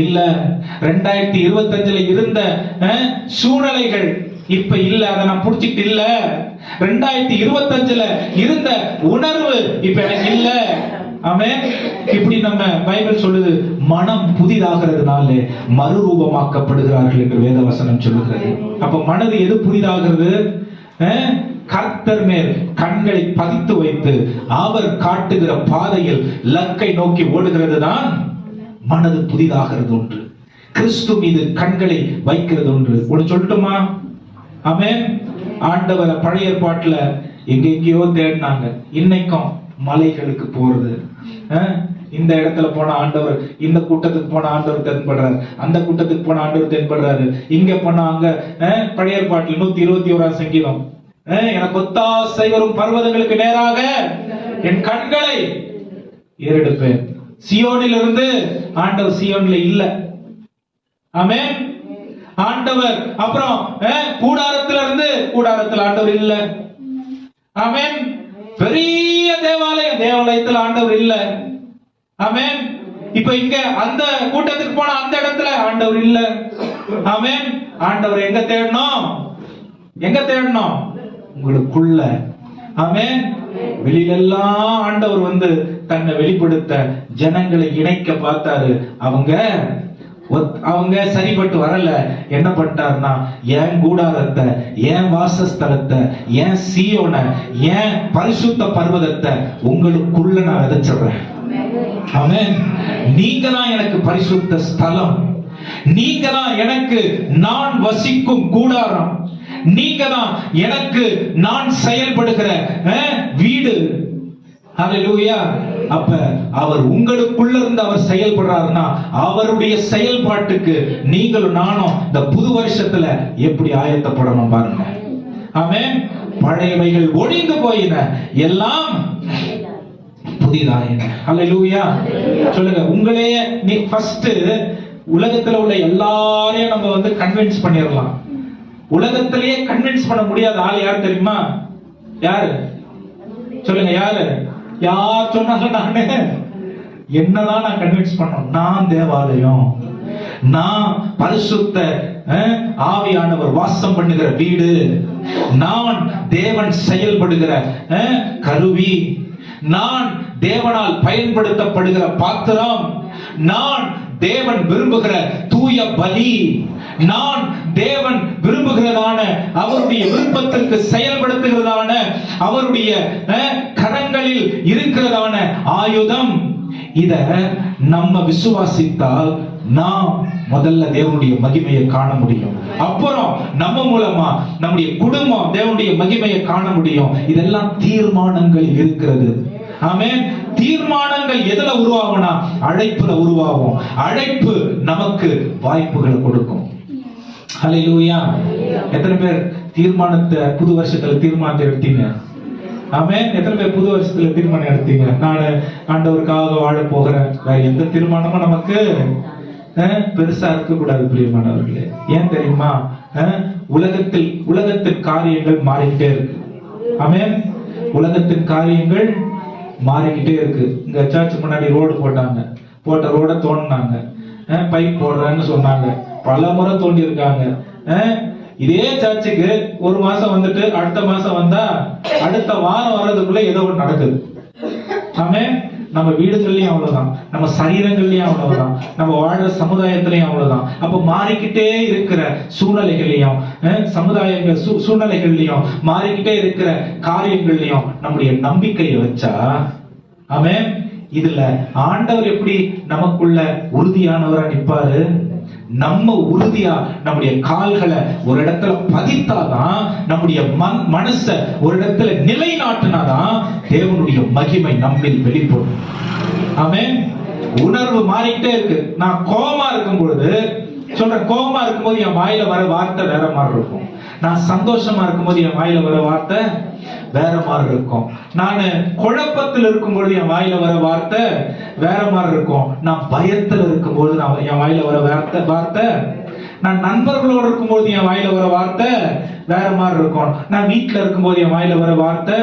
இல்ல. 2025 இருந்த சூழ்நிலைகள் இப்ப இல்ல, அதை நான் புடிச்சிட்டு இல்ல. 2025 இருந்த உணர்வு இப்ப எனக்கு இல்ல. ஆமென். இப்படி நம்ம பைபிள் சொல்லுது, மனம் புதிதாகிறதுனால மறுரூபமாக்கப்படுகிறார்கள் என்று வேதவசனம் சொல்லுகிறது. அப்ப மனது எது புதிதாகிறது? கர்த்தர் மேல் கண்களை பதித்து வைத்து அவர் காட்டுகிற பாதையில் லக்கை நோக்கி ஓடுகிறது தான் மனது புதிதாகிறது ஒன்று. கிறிஸ்து மீது கண்களை வைக்கிறது ஒன்று. ஒன்று சொல்லட்டுமா? ஆமென். ஆண்டவரை பழைய ஏற்பாட்டுல எங்கெங்கயோ தேடினாங்க. இன்னைக்கும் மலைகளுக்கு போறது, இந்த இடத்துல போன ஆண்டவர், இந்த கூட்டத்துக்கு போன ஆண்டவர் தென்படுறாரு, அந்த கூட்டத்துக்கு போன ஆண்டவர் தென்படுறாரு, இங்க போன அங்க. பழைய ஏற்பாட்டில் 121 சங்கீதம், எனக்கு ஒத்தாசை வரும் பர்வதங்களுக்கு நேராக என் கண்களை ஏறெடுப்பேன். சியோனில் இருந்து ஆண்டவர் சியோன்ல இல்ல. ஆமென். ஆண்டவர் அப்புறம் கூடாரத்துல இருந்து கூடாரத்தில் ஆண்டவர் இல்ல. ஆமென். பெரிய தேவாலயத்தில் ஆண்டவர் இல்ல. ஆமென். இப்ப இங்க அந்த கூட்டத்துக்கு போன அந்த இடத்துல ஆண்டவர் இல்ல. ஆமென். ஆண்டவர் எங்க தேடணும்? உங்களுக்குள்ள. ஆமென். வெளியிலெல்லாம் ஆண்டவர் வந்து தன்னை வெளிப்படுத்த ஜனங்களை இணைக்க பார்த்தாரு. அவங்க சரிபட்டு வரல. என்ன பண்ணிட்டாருன்னா, என் கூடாரத்தை, என் வாசஸ்தலத்தை, என் சீயோனை, என் பரிசுத்த பர்வதத்தை உங்களுக்குள்ள நான் விதைச்சிடுறேன். ஆமென். நீங்க தான் எனக்கு பரிசுத்த ஸ்தலம், நீங்க தான் எனக்கு நான் வசிக்கும் கூடாரம், நீங்க தான் எனக்கு நான் செயல்படுகிற வீடு. ஹல்லேலூயா. அப்ப அவர் உங்களுக்குள்ள இருந்து அவர் செயல்படுறாருன்னா, அவருடைய செயல்பாட்டுக்கு நீங்களும் நானும் இந்த புது வருஷத்துல எப்படி ஆயத்தப்படணும் பாருங்க. ஆமென். பழையவைகள் ஒழிந்து போயின, எல்லாம் புதிதாயின. ஹல்லேலூயா. சொல்லுங்க, உங்களே நீ ஃபர்ஸ்ட் உலகத்துல உள்ள எல்லாரையும் நம்ம வந்து கன்வின்ஸ் பண்ணிடலாம். உலகத்திலேயே கன்வின்ஸ் பண்ண முடியாத ஆள் யார் தெரியுமா? யாரு சொல்லுங்க? யார் சொன்னாலும் நானு என்னதான் நான் கன்வின்ஸ் பண்ணணும்? நான் தேவாலயம், நான் பரிசுத்த ஆவியானவர் வாசம் பண்ணுகிற வீடு, நான் தேவன் செயல்படுகிற கருவி, நான் தேவனால் பயன்படுத்தப்படுகிற பாத்திரம், நான் தேவன் விரும்புகிற தூய பலி, நான் தேவன் விரும்புகிறதான அவருடைய விருப்பத்திற்கு செயல்படுத்துகிறதான அவருடைய கரங்களில் இருக்கிறதான ஆயுதம். இத நம்ம விசுவாசித்தால் நாம் முதல்ல தேவனுடைய மகிமையை காண முடியும். அப்புறம் நம்ம மூலமா நம்முடைய குடும்பம் தேவனுடைய மகிமையை காண முடியும். இதெல்லாம் தீர்மானங்கள் இருக்கிறது. ஆமென். தீர்மானங்கள் எதுல உருவாகும்னா அழைப்புல உருவாகும். அழைப்பு நமக்கு வாய்ப்புகளை கொடுக்கும். ஹல்லேலூயா. எத்தனை பேர் தீர்மானத்தை புது வருஷத்துல தீர்மானத்தை எடுத்தீங்க? ஆமென். எத்தனை பேர் புது வருஷத்துல தீர்மானம் எடுத்தீங்க? நான் ஆண்டவருக்காக வாழ போகிறேன். வேற எந்த தீர்மானமும் நமக்கு பெருசா இருக்க கூடாது பிரியமானவர்களே. ஏன் தெரியுமா? உலகத்தின் காரியங்கள் மாறிக்கிட்டே இருக்கு. ஆமென். உலகத்தின் காரியங்கள் மாறிக்கிட்டே இருக்கு. இங்க சர்ச் முன்னாடி ரோடு போட்ட ரோட தோண்டினாங்க, பைப் போடுறேன்னு சொன்னாங்க, பல முறை தோண்டி இருக்காங்க. இதே சர்ச்சுக்கு ஒரு மாசம் வந்துட்டு அடுத்த மாசம் வந்தா அடுத்த வாரம் வர்றதுக்குள்ள ஏதோ ஒன்று நடக்குது. ஆமென். நம்ம வீடுகள்லயும் அவ்வளவுதான், நம்ம சரீரங்கள்லயும் அவ்வளவுதான், நம்ம வாழ்ற சமுதாயத்திலையும் அவ்வளவுதான். அப்ப மாறிக்கிட்டே இருக்கிற சூழ்நிலைகளையும் சூழ்நிலைகள்லயும் மாறிக்கிட்டே இருக்கிற காரியங்கள்லயும் நம்முடைய நம்பிக்கையை வச்சா, ஆமென், இதுல ஆண்டவர் எப்படி நமக்குள்ள உறுதியானவரா நிப்பாரு? நம்ம உறுதியா நம்முடைய கால்களை ஒரு இடத்துல பதித்தாதான், நம்முடைய மனச ஒரு இடத்துல நிலைநாட்டினாதான் தேவனுடைய மகிமை நம்மில் வெளிப்படும். ஆமென். உணர்வு மாறிக்கிட்டே இருக்கு. நான் கோபமா இருக்கும் பொழுது சொல்றேன், கோபமா இருக்கும்போது என் வாயில வர வார்த்தை வேற மாதிரி இருக்கும். நான் சந்தோஷமா இருக்கும்போது என் வாயில வர வார்த்தை வேற மாதிரி இருக்கும். நான் குழப்பத்தில் இருக்கும்பொழுது என் வாயில வர வார்த்தை வேற மாதிரி இருக்கும். நான் பயத்துல இருக்கும்போது என் வாயில வர வார்த்தை, நான் நண்பர்களோடு இருக்கும்போது என் வாயில வர வார்த்தை வேற மாதிரி இருக்கும். நான் வீட்டுல இருக்கும்போது என் வாயில வர வார்த்தை,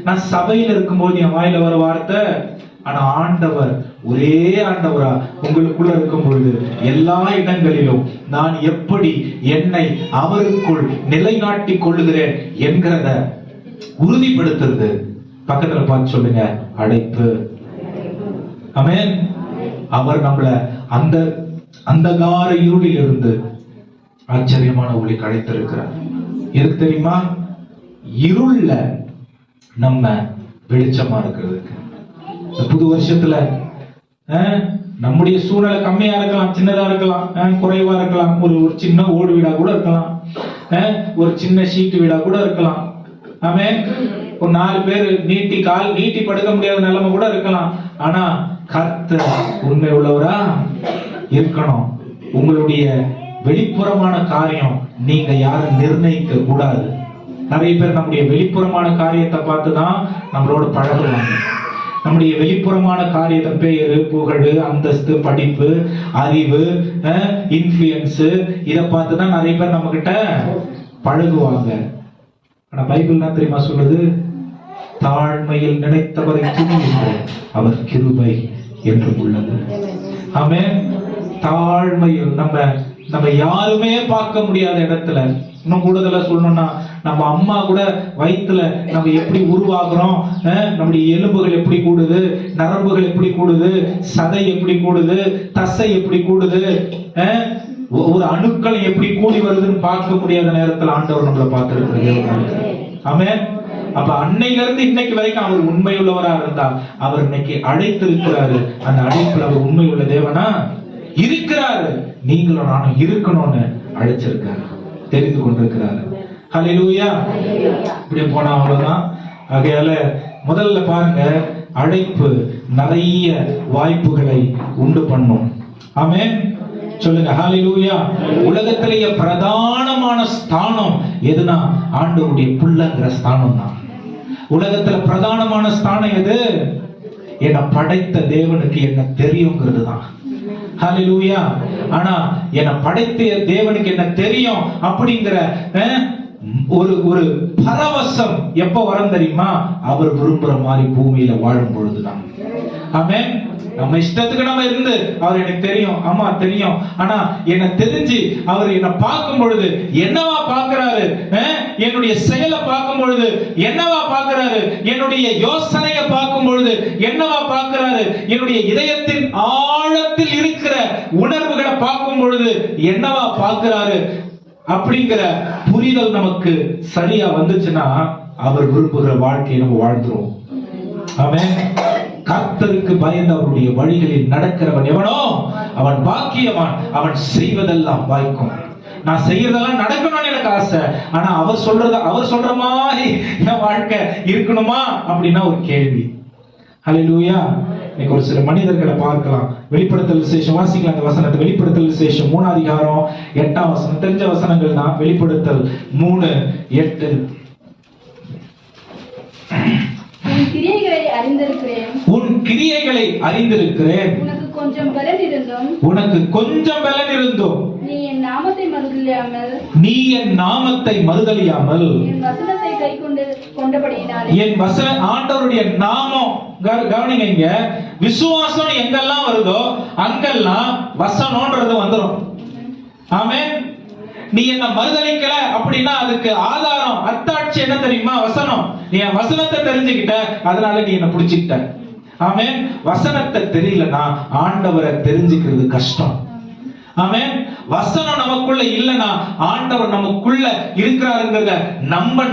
நான் சபையில இருக்கும்போது என் வாயில வர வார்த்தை. ஆனா ஆண்டவர் ஒரே ஆண்டவரா உங்களுக்குள்ள இருக்கும் பொழுது எல்லா இடங்களிலும் நான் எப்படி என்னை அவருக்குள் நிலைநாட்டி கொள்ளுகிறேன் என்கிறத உறுதிப்படுத்துறது. பக்கத்துல பார்த்து சொல்லுங்க, அழைப்பு. ஆமென். அவர் நம்மள அந்த அந்தகார இருளில் இருந்து ஆச்சரியமான ஒளிக்கு அழைத்திருக்கிறார். எதுக்கு தெரியுமா? இருள்ல நம்ம வெளிச்சமா இருக்கிறதுக்கு. புது வருஷத்துல நம்முடைய சூழ்நிலை கம்மியா இருக்கலாம், சின்னதா இருக்கலாம், குறைவா இருக்கலாம், ஒரு சின்ன ஓடு வீடா கூட இருக்கலாம், ஒரு சின்ன ஷீட்டு வீடா கூட இருக்கலாம். ஆமென். ஒரு 4 பேர் கால் நீட்டி படுக்க முடியாத நிலைமை கூட இருக்கலாம். ஆனா கர்த்தர் உண்மை உள்ளவரா இருக்கணும். உங்களுடைய வெளிப்புறமான காரியம் நீங்க யாரும் நிர்ணயிக்க கூடாது. நிறைய பேர் நம்முடைய வெளிப்புறமான காரியத்தை பார்த்துதான் நம்மளோட பழகுவாங்க. நம்முடைய வெளிப்புறமான காரியத்தை, பேரு, புகழ், அந்தஸ்து, படிப்பு, அறிவு, இன்ஃப்ளூயன்ஸ், இதை பார்த்துதான் நிறைய பேர் நம்ம கிட்ட பழகுவாங்க. ஆனா பைபிள் என்ன தெரியுமா சொல்லுது? தாழ்மையில் நினைத்தவரை துணியுங்கள், அவர் கிருபை என்று உள்ளது. ஆமென். தாழ்மையில் நம்ம யாருமே பார்க்க முடியாத இடத்துல, இன்னும் கூடுதலா சொல்லணும்னா நம்ம அம்மா கூட வயிற்றுல நம்ம எப்படி உருவாகிறோம், நம்முடைய எலும்புகள் எப்படி கூடுது, நரம்புகள் எப்படி கூடுது, சதை எப்படி கூடுது, தசை எப்படி கூடுது, ஒரு அணுக்கள் எப்படி கூடி வருதுன்னு பார்க்க முடியாத நேரத்தில் ஆண்டவர் நம்மளை பார்த்திருக்கிறார். ஆமென். அப்ப அன்னையில இருந்து இன்னைக்கு வரைக்கும் அவர் உண்மை உள்ளவரா இருந்தால் அவர் இன்னைக்கு அழைத்திருக்கிறாரு. அந்த அழைப்புல அவர் உண்மை உள்ள தேவனா இருக்கிறாரு. நீங்களும் நானும் இருக்கணும்னு அழைச்சிருக்காரு, தெரிந்து கொண்டிருக்கிறாரு. ஹல்லேலூயா. இப்படி போனா அவ்வளவுதான். ஆகையால முதல்ல பாருங்க, அழைப்பு நிறைய வாய்ப்புகளை உண்டு பண்ணும். ஆமென். சொல்லுங்க ஹல்லேலூயா. உலகத்திலேயே பிரதானமான ஸ்தானம் எதுனா ஆண்டவருடைய புள்ளங்கிற ஸ்தானம் தான். உலகத்துல பிரதானமான ஸ்தானம் எது? என்னை படைத்த தேவனுக்கு என்ன தெரியுங்கிறது தான். ஹல்லேலூயா. ஆனா என்னை படைத்த தேவனுக்கு என்ன தெரியும் அப்படிங்கிற ஒரு பரவசம் எப்ப வரும் தெரியுமா? அவர் விரும்புற மாதிரி பூமியில வாழும் பொழுதுதான். ஆமென். நம்ம இஷ்டத்துக்கு நம்ம இருந்து அவர் எனக்கு தெரியும், ஆமா தெரியும், ஆனா என்ன தெரிஞ்சு அவர் என்ன பார்க்கும் பொழுது என்னவா பார்க்கிறாரு? என்னுடைய செயலை பார்க்கும் பொழுது என்னவா பார்க்கிறாரு? என்னுடைய யோசனையை பார்க்கும் பொழுது என்னவா பார்க்கிறாரு? என்னுடைய இதயத்தின் ஆழத்தில் இருக்கிற உணர்வுகளை பார்க்கும் பொழுது என்னவா பார்க்கிறாரு அப்படிங்கிற புரிதல் நமக்கு சரியா வந்துச்சுன்னா அவர் விரும்புகிற வாழ்க்கையை நம்ம வாழ்ந்துருவோம். ஆமென். கர்த்தருக்கு பயந்து அவருடைய வழிகளில் நடக்கிறவன் எவனோ அவன் பாக்கியவான், அவன் செய்வதெல்லாம் வாய்க்கும். நான் செய்யறதெல்லாம் நடக்கணும்னு எனக்கு ஆசை, ஆனா அவர் சொல்ற மாதிரி என் வாழ்க்கை இருக்கணுமா அப்படின்னா ஒரு கேள்வி. ஹல்லேலூயா. இன்னைக்கு ஒரு சில மனிதர்களை பார்க்கலாம். வெளிப்படுத்தல் விசேஷம் வாசிக்கலாம். அந்த வசனத்தை வெளிப்படுத்தல் விசேஷம் 3 அதிகாரம் 8ஆம் வசனம். தெரிஞ்ச வசனங்கள் தான். வெளிப்படுத்தல் 3:8. உன் கிரியைகளை அறிந்திருக்கிறேன். உன் கிரியைகளை அறிந்திருக்கிறேன். உனக்கு கொஞ்சம் பலன் இருந்தும் நீ என் நாமத்தை மறுதலியாமல் என் வசனத்தை கை கொண்டபடியினாலே. என் வசனம் ஆண்டவருடைய நாமம் கவனிங்க. விசுவாசம் எங்கெல்லாம் வருதோ அங்கெல்லாம் வசனம்ன்றது வந்துரும். ஆமென். நீ என்ன மறுதலிக்கல அப்படின்னா அதுக்கு ஆதாரம் அத்தாட்சி என்ன தெரியுமா? வசனம். நீ என் வசனத்தை தெரிஞ்சுக்கிட்ட, அதனால நீ என்ன பிடிச்சிக்கிட்ட. ஆமென். வசனத்தை தெரியலனா ஆண்டவரை தெரிஞ்சுக்கிறது கஷ்டம். ஆமென். வசனம் நமக்குள்ள இல்லனா ஆண்டவர் நமக்குள்ள இருக்கிறாருங்கறத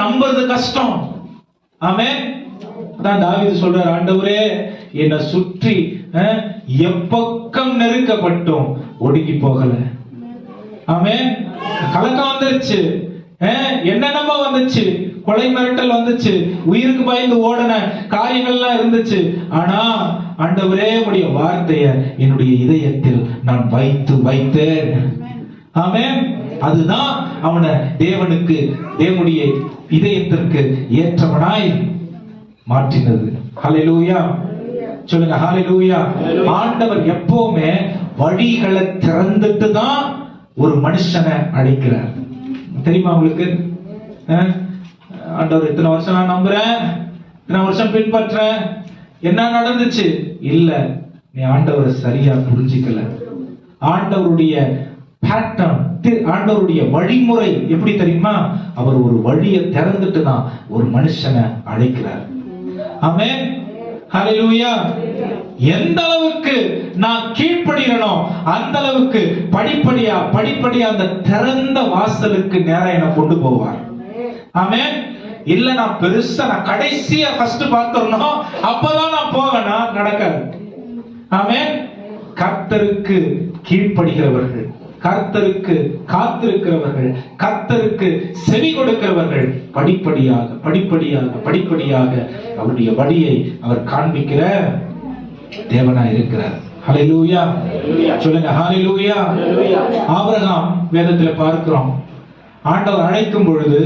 நம்புறது கஷ்டம். ஆமென். அதான் தாவீது சொல்றார், ஆண்டவரே என்னை சுற்றி எப்பக்கம் நெருக்கப்பட்டும் ஒடுங்கி போகல. ஆமென். கலக்கம் வந்துருச்சு, என்னென்னமோ வந்துச்சு, கொலை மிரட்டல் வந்துச்சு, உயிருக்கு பயந்து ஓடின காரியங்கள்லாம் இருந்துச்சு. ஆனா ஆண்டவரே உடைய வார்த்தையை என்னுடைய இதயத்தில் நான் வைத்தேன். ஆமென். அதுதான் அவனை தேவனுடைய இதயத்திற்கு ஏற்றவனாய் மாற்றினது. ஹல்லேலூயா. சொல்லுங்க ஹல்லேலூயா. ஆண்டவர் எப்பவுமே வழிகளை திறந்துட்டு தான் ஒரு மனுஷனை அழைக்கிறார். தெரியுமா உங்களுக்கு? ஆண்டவர் இத்தனை வருஷம் நான் நம்புறேன், இத்தனை வருஷம் பின்பற்றேன், என்ன நடந்துச்சு? இல்ல, நீ ஆண்டவரை சரியா புரிஞ்சிக்கல. ஆண்டவருடைய பேட்டர்ன், ஆண்டவருடைய வழிமுறை எப்படி தெரியுமா? அவர் ஒரு வழியை திறந்துட்டு தான் ஒரு மனுஷனை அழைக்கிறார். ஆமென். ஹல்லேலூயா. எந்த அளவுக்கு நான் கீழ்ப்படிறனோ அந்த அளவுக்கு படிப்படியா அந்த திறந்த வாசலுக்கு நேரா என்ன கொண்டு போவார். ஆமென். இல்ல நான் பெருசா நான் கடைசியா ஃபர்ஸ்ட் பார்த்தறணும் அப்பதான் நான் போவேனா? நடக்காது. ஆமென். கர்த்தருக்கு கீழ்ப்படுகிறவர்கள், கர்த்தருக்கு காத்திருக்கிறவர்கள், கர்த்தருக்கு செவி கொடுக்கிறவர்கள் படிப்படியாக அவருடைய வழியை அவர் காண்பிக்கிற தேவனாய் இருக்கிறார். ஹல்லேலூயா. சொல்லுங்க ஹல்லேலூயா. ஆபிரகாம் வேதத்துல பார்க்கிறோம், ஆண்டவர் அழைக்கும் பொழுது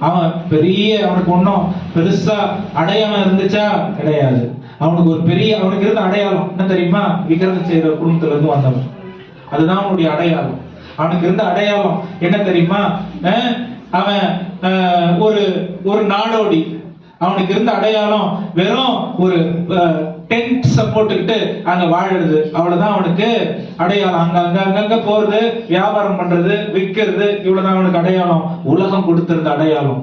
அவனுக்கு ஒன்னும் பெருசா அடையாளம் இருந்துச்சா? கிடையாது. அவனுக்கு இருந்த அடையாளம் என்ன தெரியுமா? விக்கிரகம் செய்யற குடும்பத்துல இருந்து வந்தவன். அதுதான் அவனுடைய அடையாளம். அவனுக்கு இருந்த அடையாளம் என்ன தெரியுமா? அவன் ஒரு நாடோடி. அவனுக்கு இருந்த அடையாளம் வெறும் ஒரு டென்ட் போட்டுக்கிட்டு அங்க வாழறது, அவ்வளவுதான் அவனுக்கு அடையாளம். அங்க போறது, வியாபாரம் பண்றது, விற்கிறது, இவ்வளவுதான் அவனுக்கு அடையாளம். உலகம் கொடுத்திருந்த அடையாளம்.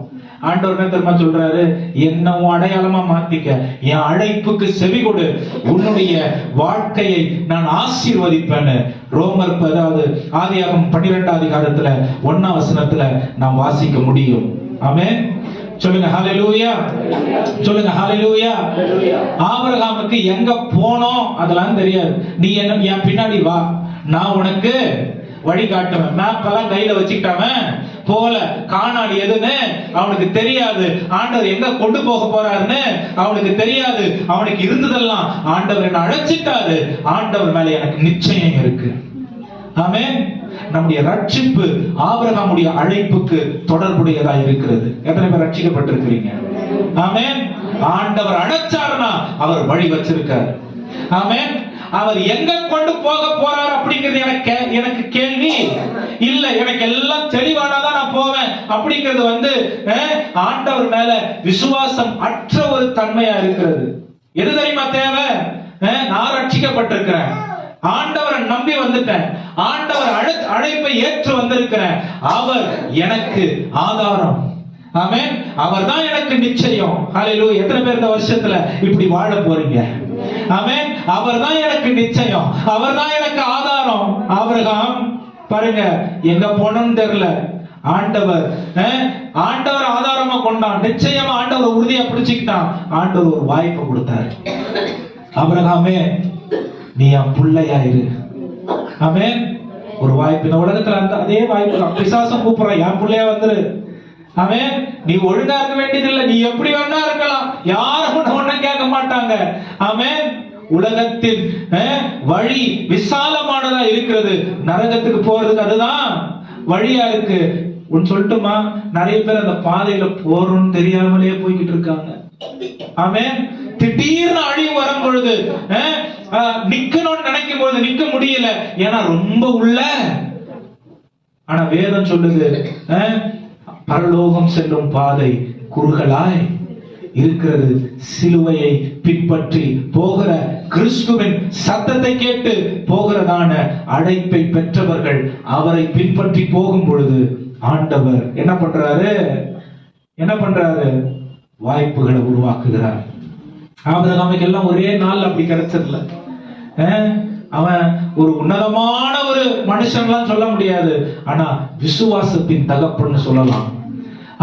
ஆண்டவர் என்ன தெரியுமா சொல்றாரு? என்ன உன் அடையாளமா மாத்திக்க, என் அழைப்புக்கு செவி கொடு, உன்னுடைய வாழ்க்கையை நான் ஆசீர்வதிப்பேன்னு ரோமர் அதாவது ஆதியாகமம் 12ஆம் அதிகாரத்துல 1ஆம் வசனத்துல நாம் வாசிக்க முடியும். ஆமென். சொல்லுங்க ஹல்லேலூயா. சொல்லுங்க ஹல்லேலூயா. ஆபிரகாமுக்கு எங்க போனோம் அதெல்லாம் தெரியாது. நீ என் பின்னாடி வா, நான் உனக்கு வழி காட்டுவேன். மேப் எல்லாம் கையில வச்சுக்கிட்டாம போல, கானான் எதுன்னு அவனுக்கு தெரியாது, ஆண்டவர் எங்க கொண்டு போக போறாருன்னு அவனுக்கு தெரியாது. அவனுக்கு இருந்ததெல்லாம் ஆண்டவர் என்ன அழைச்சிட்டாரு, ஆண்டவர் மேல எனக்கு நிச்சயம் இருக்கு. ஆமென். நம்முடைய ரட்சிப்பு ஆபிரகாமுடைய அழைப்புக்கு தொடர்புடையதா இருக்கிறது. எத்தனை பேர் ரட்சிக்கப்பட்டிருக்கிறீங்க? ஆமென். ஆண்டவர் அழைச்சாருன்னா அவர் வழி வச்சிருக்கார். ஆமென். அவர் எங்க கொண்டு போக போறார் அப்படிங்கிறது எனக்கு கேள்வி இல்ல. எனக்கு எல்லாம் தெளிவானாதான் நான் போவேன் அப்படிங்கிறது ஆண்டவர் மேல விசுவாசம் அற்ற ஒரு தன்மையா இருக்கிறது. எது தெரியுமா தேவை? நான் ரட்சிக்கப்பட்டிருக்கிறேன், ஆண்டவரை நம்பி வந்துட்டேன், ஆண்டவர் அழைப்பை ஏற்று வந்திருக்கிறேன், அவர் எனக்கு ஆதாரம். ஆமென். அவர் தான் எனக்கு நிச்சயம். ஹல்லேலூயா. எத்தனை பேர் இந்த வருஷத்துல இப்படி வாழ போறீங்க? ஆமென். அவர் தான் எனக்கு நிச்சயம், அவர் தான் எனக்கு ஆதாரம். ஆதாரம். ஆபிரகாம் பாருங்க எங்க போனோம்னு தெரியல, ஆண்டவர் ஆதாரமா கொண்டான். நிச்சயமா ஆண்டவர் உறுதியா பிடிச்சுக்கிட்டான். ஆண்டவர் ஒரு வாய்ப்பு கொடுத்தாரு. ஆபிரகாமே நீ என் பிள்ளையா இரு. ஆமென். ஒரு வாய்ப்பு இந்த உலகத்துல அந்த அதே வாய்ப்பு பிசாசம் கூப்பிடுறான், என் பிள்ளையா வந்துரு. ஆமென். நீ ஒழுங்கா இருக்க வேண்டியதில்லை, நீ எப்படி வேணா இருக்கலாம், யாரும் ஒன்னும் கேட்க மாட்டாங்க. ஆமென். உலகத்தின் வழி விசாலமானதா இருக்கிறது, நரகத்துக்கு போறதுக்கு அதுதான் வழியா இருக்கு. ஒன்னு சொல்லட்டுமா, நிறைய பேர் அந்த பாதையில போறோம்னு தெரியாமலே போய்கிட்டு இருக்காங்க. ஆமென். திடீர்னு அழிவு வரும் பொழுது நிக்கணும்னு நினைக்கும் பொழுது நிக்க முடியல, ஏன்னா ரொம்ப உள்ள. ஆனா வேதம் சொல்லுது பரலோகம் செல்லும் பாதை குறுகலாய் இருக்கிறது. சிலுவையை பின்பற்றி போகிற கிறிஸ்துவின் சத்தத்தை கேட்டு போகிறதான அழைப்பை பெற்றவர்கள் அவரை பின்பற்றி போகும் பொழுது ஆண்டவர் என்ன பண்றாரு? வாய்ப்புகளை உருவாக்குகிறார். ஆபிரகாமுக்கு எல்லாம் ஒரே நாள் அப்படி கிடைச்சதுல. அவன் ஒரு உன்னதமான ஒரு மனுஷன்லாம் சொல்ல முடியாது, ஆனா விசுவாசத்தின் தகப்பன்னு சொல்லலாம்.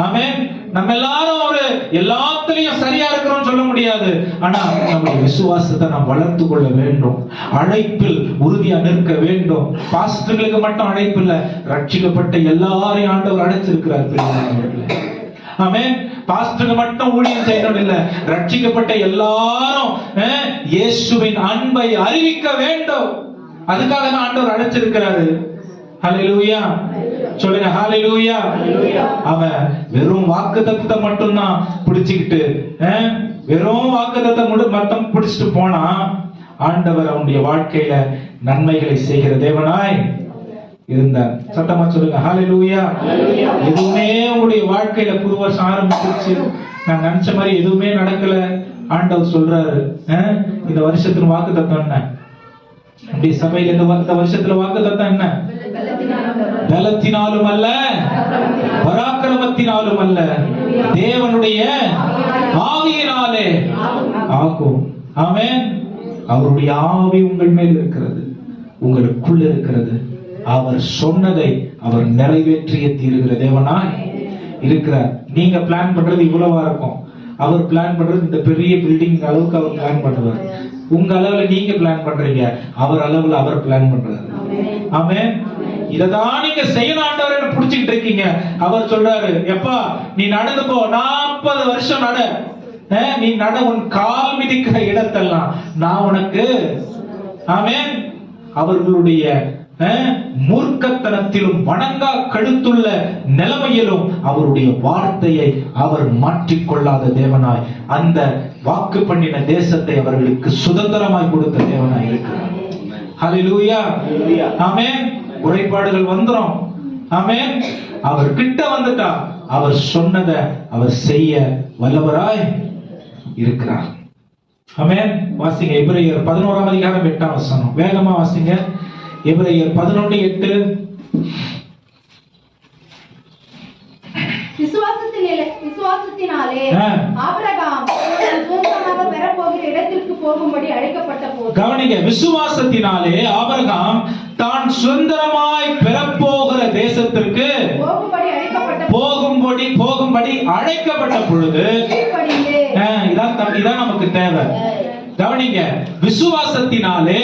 ஆமென். நம்ம எல்லாரும் ஒரு எல்லாத்துலயும் சரியா இருக்கிறோம் சொல்ல முடியாது, ஆனா நம்முடைய விசுவாசத்தை நாம் வளர்த்து கொள்ள வேண்டும். அழைப்பில் உறுதியா நிற்க வேண்டும். பாஸ்டர்களுக்கு மட்டும் அழைப்பு இல்ல, ரட்சிக்கப்பட்ட எல்லாரையும் ஆண்டவர் அழைச்சிருக்கிறார். ஆமென். பாஸ்டருக்கு மட்டும் ஊழியம் செய்யணும் இல்ல, ரட்சிக்கப்பட்ட எல்லாரும் இயேசுவின் அன்பை அறிவிக்க வேண்டும். அதுக்காக தான் ஆண்டவர் அழைச்சிருக்கிறாரு. ஹல்லேலூயா சொல்லுங்க, ஹல்லேலூயா. அவன் வெறும் வாக்குத்தத்தத்தை மட்டும் தான் பிடிச்சுக்கிட்டு வெறும் வாக்குத்தத்தத்தை மட்டும் பிடிச்சிட்டு போனா ஆண்டவர் அவனுடைய வாழ்க்கையில நன்மைகளை செய்கிற தேவனாய் இருந்தார். சத்தமா சொல்லுங்க, ஹல்லேலூயா. எதுவுமே உங்களுடைய வாழ்க்கையில புது வருஷம் ஆரம்பிச்சிருச்சு, நான் நினைச்ச மாதிரி எதுவுமே நடக்கல, ஆண்டவர் சொல்றாரு இந்த வருஷத்துல வாக்குத்தத்தம் என்ன? அப்படி சபையில இந்த வருஷத்துல வாக்குத்தத்தம் என்ன? பலத்தினாலும் அல்ல, பராக்கிரமத்தினாலும் அல்ல, தேவனுடைய ஆவியினாலே ஆகும். ஆமென். அவருடைய ஆவி உங்கள் மேல் இருக்கிறது, உங்களுக்குள்ள இருக்கிறது. அவர் சொன்னதை அவர் நிறைவேற்றிய தீருகிற தேவனாய் இருக்கிறார். நீங்க பிளான் பண்றது இவ்வளவா இருக்கும், அவர் பிளான் பண்றது இந்த பெரிய பில்டிங் அளவுக்கு அவர் பிளான் பண்ணுவார். உங்க அளவுல நீங்க பிளான் பண்றீங்க, அவர் அளவுல அவர் பிளான் பண்றாரு. ஆமென். இததான் நீங்க செய்யணும் ஆண்டவரே புடிச்சிட்டு இருக்கீங்க. அவர் சொல்றாரு, எப்பா நீ நடந்து போ, 40 வருஷம் நட, நீ நட, உன் கால் மிதிக்கிற இடத்தெல்லாம் நான் உனக்கு. ஆமென். அவர்களுடைய மூர்க்கத்தனத்திலும் வணங்கா கழுத்துள்ள நிலைமையிலும் அவருடைய வார்த்தையை அவர் மாற்றிக்கொள்ளாத தேவனாய் அந்த வாக்கு பண்ணின தேசத்தை அவர்களுக்கு சுதந்திரமாய் கொடுத்த தேவனாய் இருக்கிறார். ஹல்லேலூயா. ஆமென். குறைபாடுகள் வந்துரும். ஆமென். அவர் கிட்ட வந்துட்டா அவர் சொன்னதை அவர் செய்ய வல்லவராய் இருக்கிறார். ஆமென். வாசிங்க எபிரேயர் 11ஆம் அதிகாரம் 8ஆம் வசனம். வேகமா வாசிங்க. எபிரேயர் 11:8. விசுவாசத்தினாலே ஆபிரகாம் சுதந்திரமாக பெறப்போகிற இடத்திற்கு போகும்படி அழைக்கப்பட்ட போது. கவனிங்க, விசுவாசத்தினாலே ஆபிரகாம் தான் சுதந்திரமாய் பெறப்போகிற தேசத்திற்கு போகும்படி அழைக்கப்பட்ட பொழுது இதான் நமக்கு தேவை. கவனிங்க, விசுவாசத்தினாலே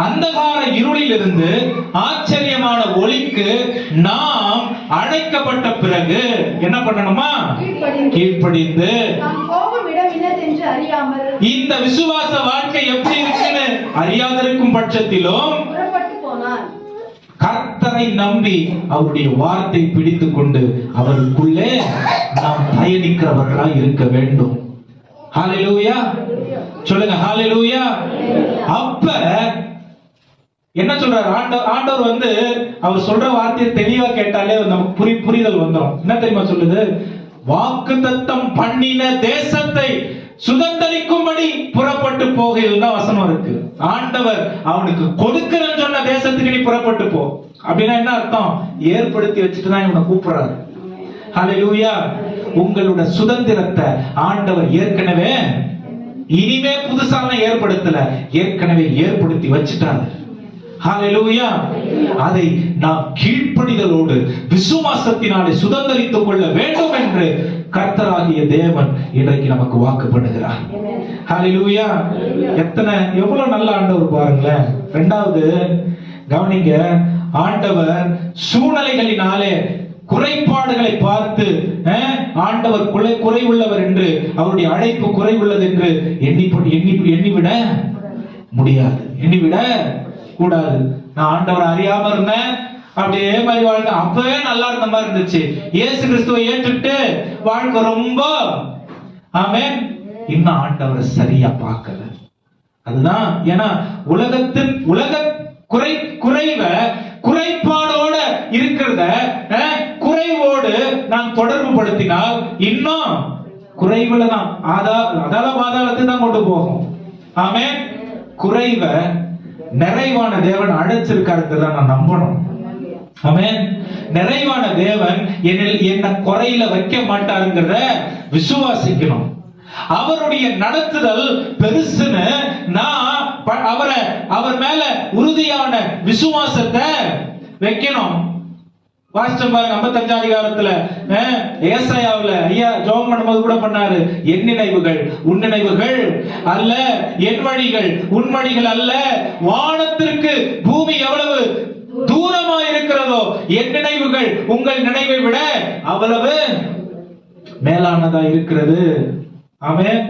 அந்தகார இருளில் இருந்து ஆச்சரியமான ஒளிக்கு நாம் அழைக்கப்பட்ட பிறகு என்ன பண்ணணுமா? கீழ்ப்படிந்து. இந்த விசுவாச வாழ்க்கை எப்படி இருக்குன்னு அறியாதிருக்கும் பட்சத்திலும் கர்த்தரை நம்பி அவருடைய வார்த்தை பிடித்துக் கொண்டு அவருக்குள்ளே நாம் பயணிக்கிறவர்களாய் இருக்க வேண்டும். ஹல்லேலூயா சொல்லுங்க, ஹல்லேலூயா. அப்ப என்ன சொல்றாரு ஆண்டவர்? அவர் சொல்ற வார்த்தையை தெளிவா கேட்டாலே நமக்கு புரிதல் வந்துடும். என்ன தெரியுமா சொல்லுது? வாக்குத்தத்தம் பண்ணின தேசத்தை சுதந்தரிக்கும்படி புறப்பட்டு போகையில் தான் வசனம் இருக்கு. ஆண்டவர் அவனுக்கு கொடுக்கிறேன்னு சொன்ன தேசத்துக்கு நீ புறப்பட்டு போ. அப்படின்னா என்ன அர்த்தம்? ஏற்படுத்தி வச்சுட்டு தான் இவனை கூப்பிடுறாரு. ஹல்லேலூயா. உங்களோட சுதந்திரத்தை ஆண்டவர் ஏற்கனவே, இனிமே புதுசாலாம் ஏற்படுத்தல, ஏற்கனவே ஏற்படுத்தி வச்சுட்டாரு. ஹalleluya. அதை நாம் கீழ்ப்படிதலோடு விசுவாசத்தினாலே சுதந்தரித்துக் கொள்ள வேண்டும் என்று கர்த்தராகிய தேவன் இன்றைக்கு நமக்கு வாக்குப்படுகிறார். ஹalleluya. எவ்வளவு நல்ல ஆண்டவர் பாருங்களேன். இரண்டாவது கவனிங்க, ஆண்டவர் சூழ்நிலைகளினாலே குறைபாடுகளை பார்த்து ஆண்டவர் குறைவுள்ளவர் என்று, அவருடைய அழைப்பு குறைவுள்ளது என்று எண்ணிவிட முடியாது, எண்ணிவிட கூடாது. நான் ஆண்டவரை அறியாம இருந்தேன், அப்படியே மாதிரி வாழ்க்கை அப்பவே நல்லா இருந்த மாதிரி இருந்துச்சு. இயேசு கிறிஸ்துவை ஏற்றுட்டு வாழ்க்கை ரொம்ப ஆமென், இன்னும் ஆண்டவரை சரியா பார்க்கல. அதுதான் ஏன்னா உலக குறைபாடோட இருக்கிறத குறைவோடு நான் தொடர்பு படுத்தினால் இன்னும் குறைவுல தான் அதால பாதாளத்தை தான் கொண்டு போகும். ஆமென். குறைவ நிறைவான தேவன் அழைச்சிருக்காருங்கிறத நான் நம்பணும். ஆமென். நிறைவான தேவன் என்ன குறையில வைக்க மாட்டாருங்கிறத விசுவாசிக்கணும். அவருடைய நடத்துதல் பெருசுன்னு நான் அவர் மேல உறுதியான விசுவாசத்தை வைக்கணும். வாசிச்சோம் பாருங்க 55 அதிகாரத்துல ஏசாயாவுல ஐயா ஜெபம் பண்ணும்போது கூட பண்ணாரு, என் நினைவுகள் உன் நினைவுகள் அல்ல, என் வழிகள் உன் வழிகள் அல்ல, வானத்திற்கு பூமி எவ்வளவு தூரமா இருக்கிறதோ என் நினைவுகள் உங்கள் நினைவை விட அவ்வளவு மேலானதா இருக்கிறது. ஆமென்.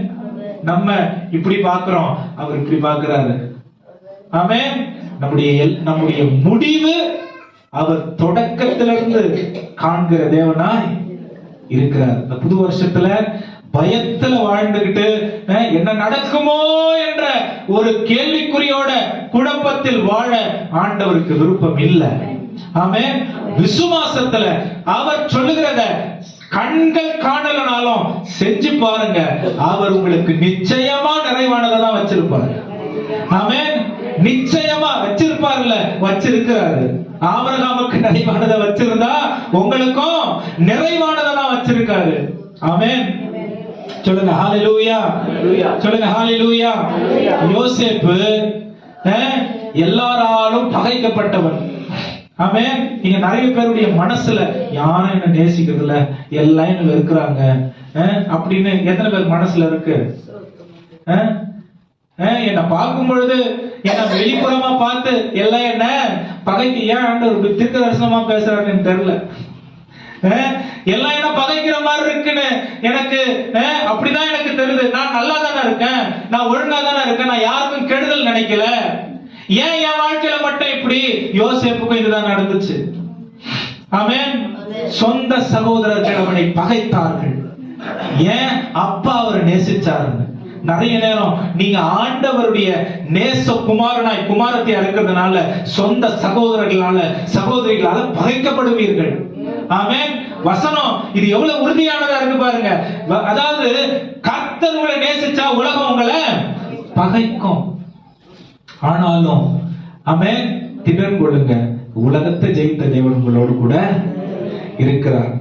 நம்ம இப்படி பார்க்கிறோம், அவர் இப்படி பார்க்கிறாரு. ஆமென். நம்முடைய முடிவு அவர் தொடக்கத்திலிருந்து காண்கிற தேவனாய் இருக்கிறார். இந்த புது வருஷத்துல பயத்துல வாழ்ந்துகிட்டு என்ன நடக்குமோ என்ற ஒரு கேள்விக்குறியோட குழப்பத்தில் வாழ ஆண்டவருக்கு விருப்பம் இல்லை. ஆமென். விசுவாசத்துல அவர் சொல்லுகிறத கண்கள் காணலனாலும் செஞ்சு பாருங்க, அவர் உங்களுக்கு நிச்சயமா நிறைவானதான் வச்சிருப்பாரு. ஆமென். நிச்சயமா வச்சிருப்பாருல்ல, வச்சிருக்கிறாரு. ஆபிரகாமுக்கு நிறைவானதை வச்சிருந்தா உங்களுக்கும் நிறைவானதான் வச்சிருக்காரு. ஆமென். சொல்லுங்க ஹalleluya. சொல்லுங்க ஹalleluya. யோசேப்பு எல்லாராலும் பகைக்கப்பட்டவன். ஆமென். இங்க நிறைய பேருடைய மனசுல யாரும் என்ன நேசிக்கிறது இல்ல, எல்லாம் என்ன வெறுக்கிறாங்க அப்படின்னு எத்தனை பேர் மனசுல இருக்கு? என்ன பார்க்கும் பொழுது என்ன வெளிப்புறமா பார்த்து எல்லாம் என்ன பகைக்கு ஏன் ஆண்டவர் தீர்க்க தரிசனமா பேசுறாருன்னு தெரியல. எல்லாம் என்ன பகைக்கிற மாதிரி இருக்குன்னு எனக்கு அப்படிதான் எனக்கு தெரியுது. நான் நல்லா தானே இருக்கேன், நான் ஒழுங்கா தானே இருக்கேன், நான் யாருக்கும் கெடுதல் நினைக்கல. ஏன் என் வாழ்க்கையில மட்டும் இப்படி? யோசேப்புக்கும் இதுதான் நடந்துச்சு. ஆமென். சொந்த சகோதரர்கள் அவனை பகைத்தார்கள். ஏன்? அப்பா அவரை நேசிச்சாருன்னு. நிறைய நேரம் நீங்க ஆண்டவருடைய நேச குமாரத்தை இருக்கிறதுனால சொந்த சகோதரிகளால பகைக்கப்படுவீர்கள். ஆமென். வசனம் இது எவ்வளவு உறுதியானதா இருக்கு பாருங்க. அதாவது கர்த்தர் உங்களை நேசிச்சா உலகம் உங்களை பகைக்கும். ஆனாலும் ஆமென், திடன் கொள்ளுங்க, உலகத்தை ஜெயித்த தேவன் உங்களோடு கூட இருக்கிறார்.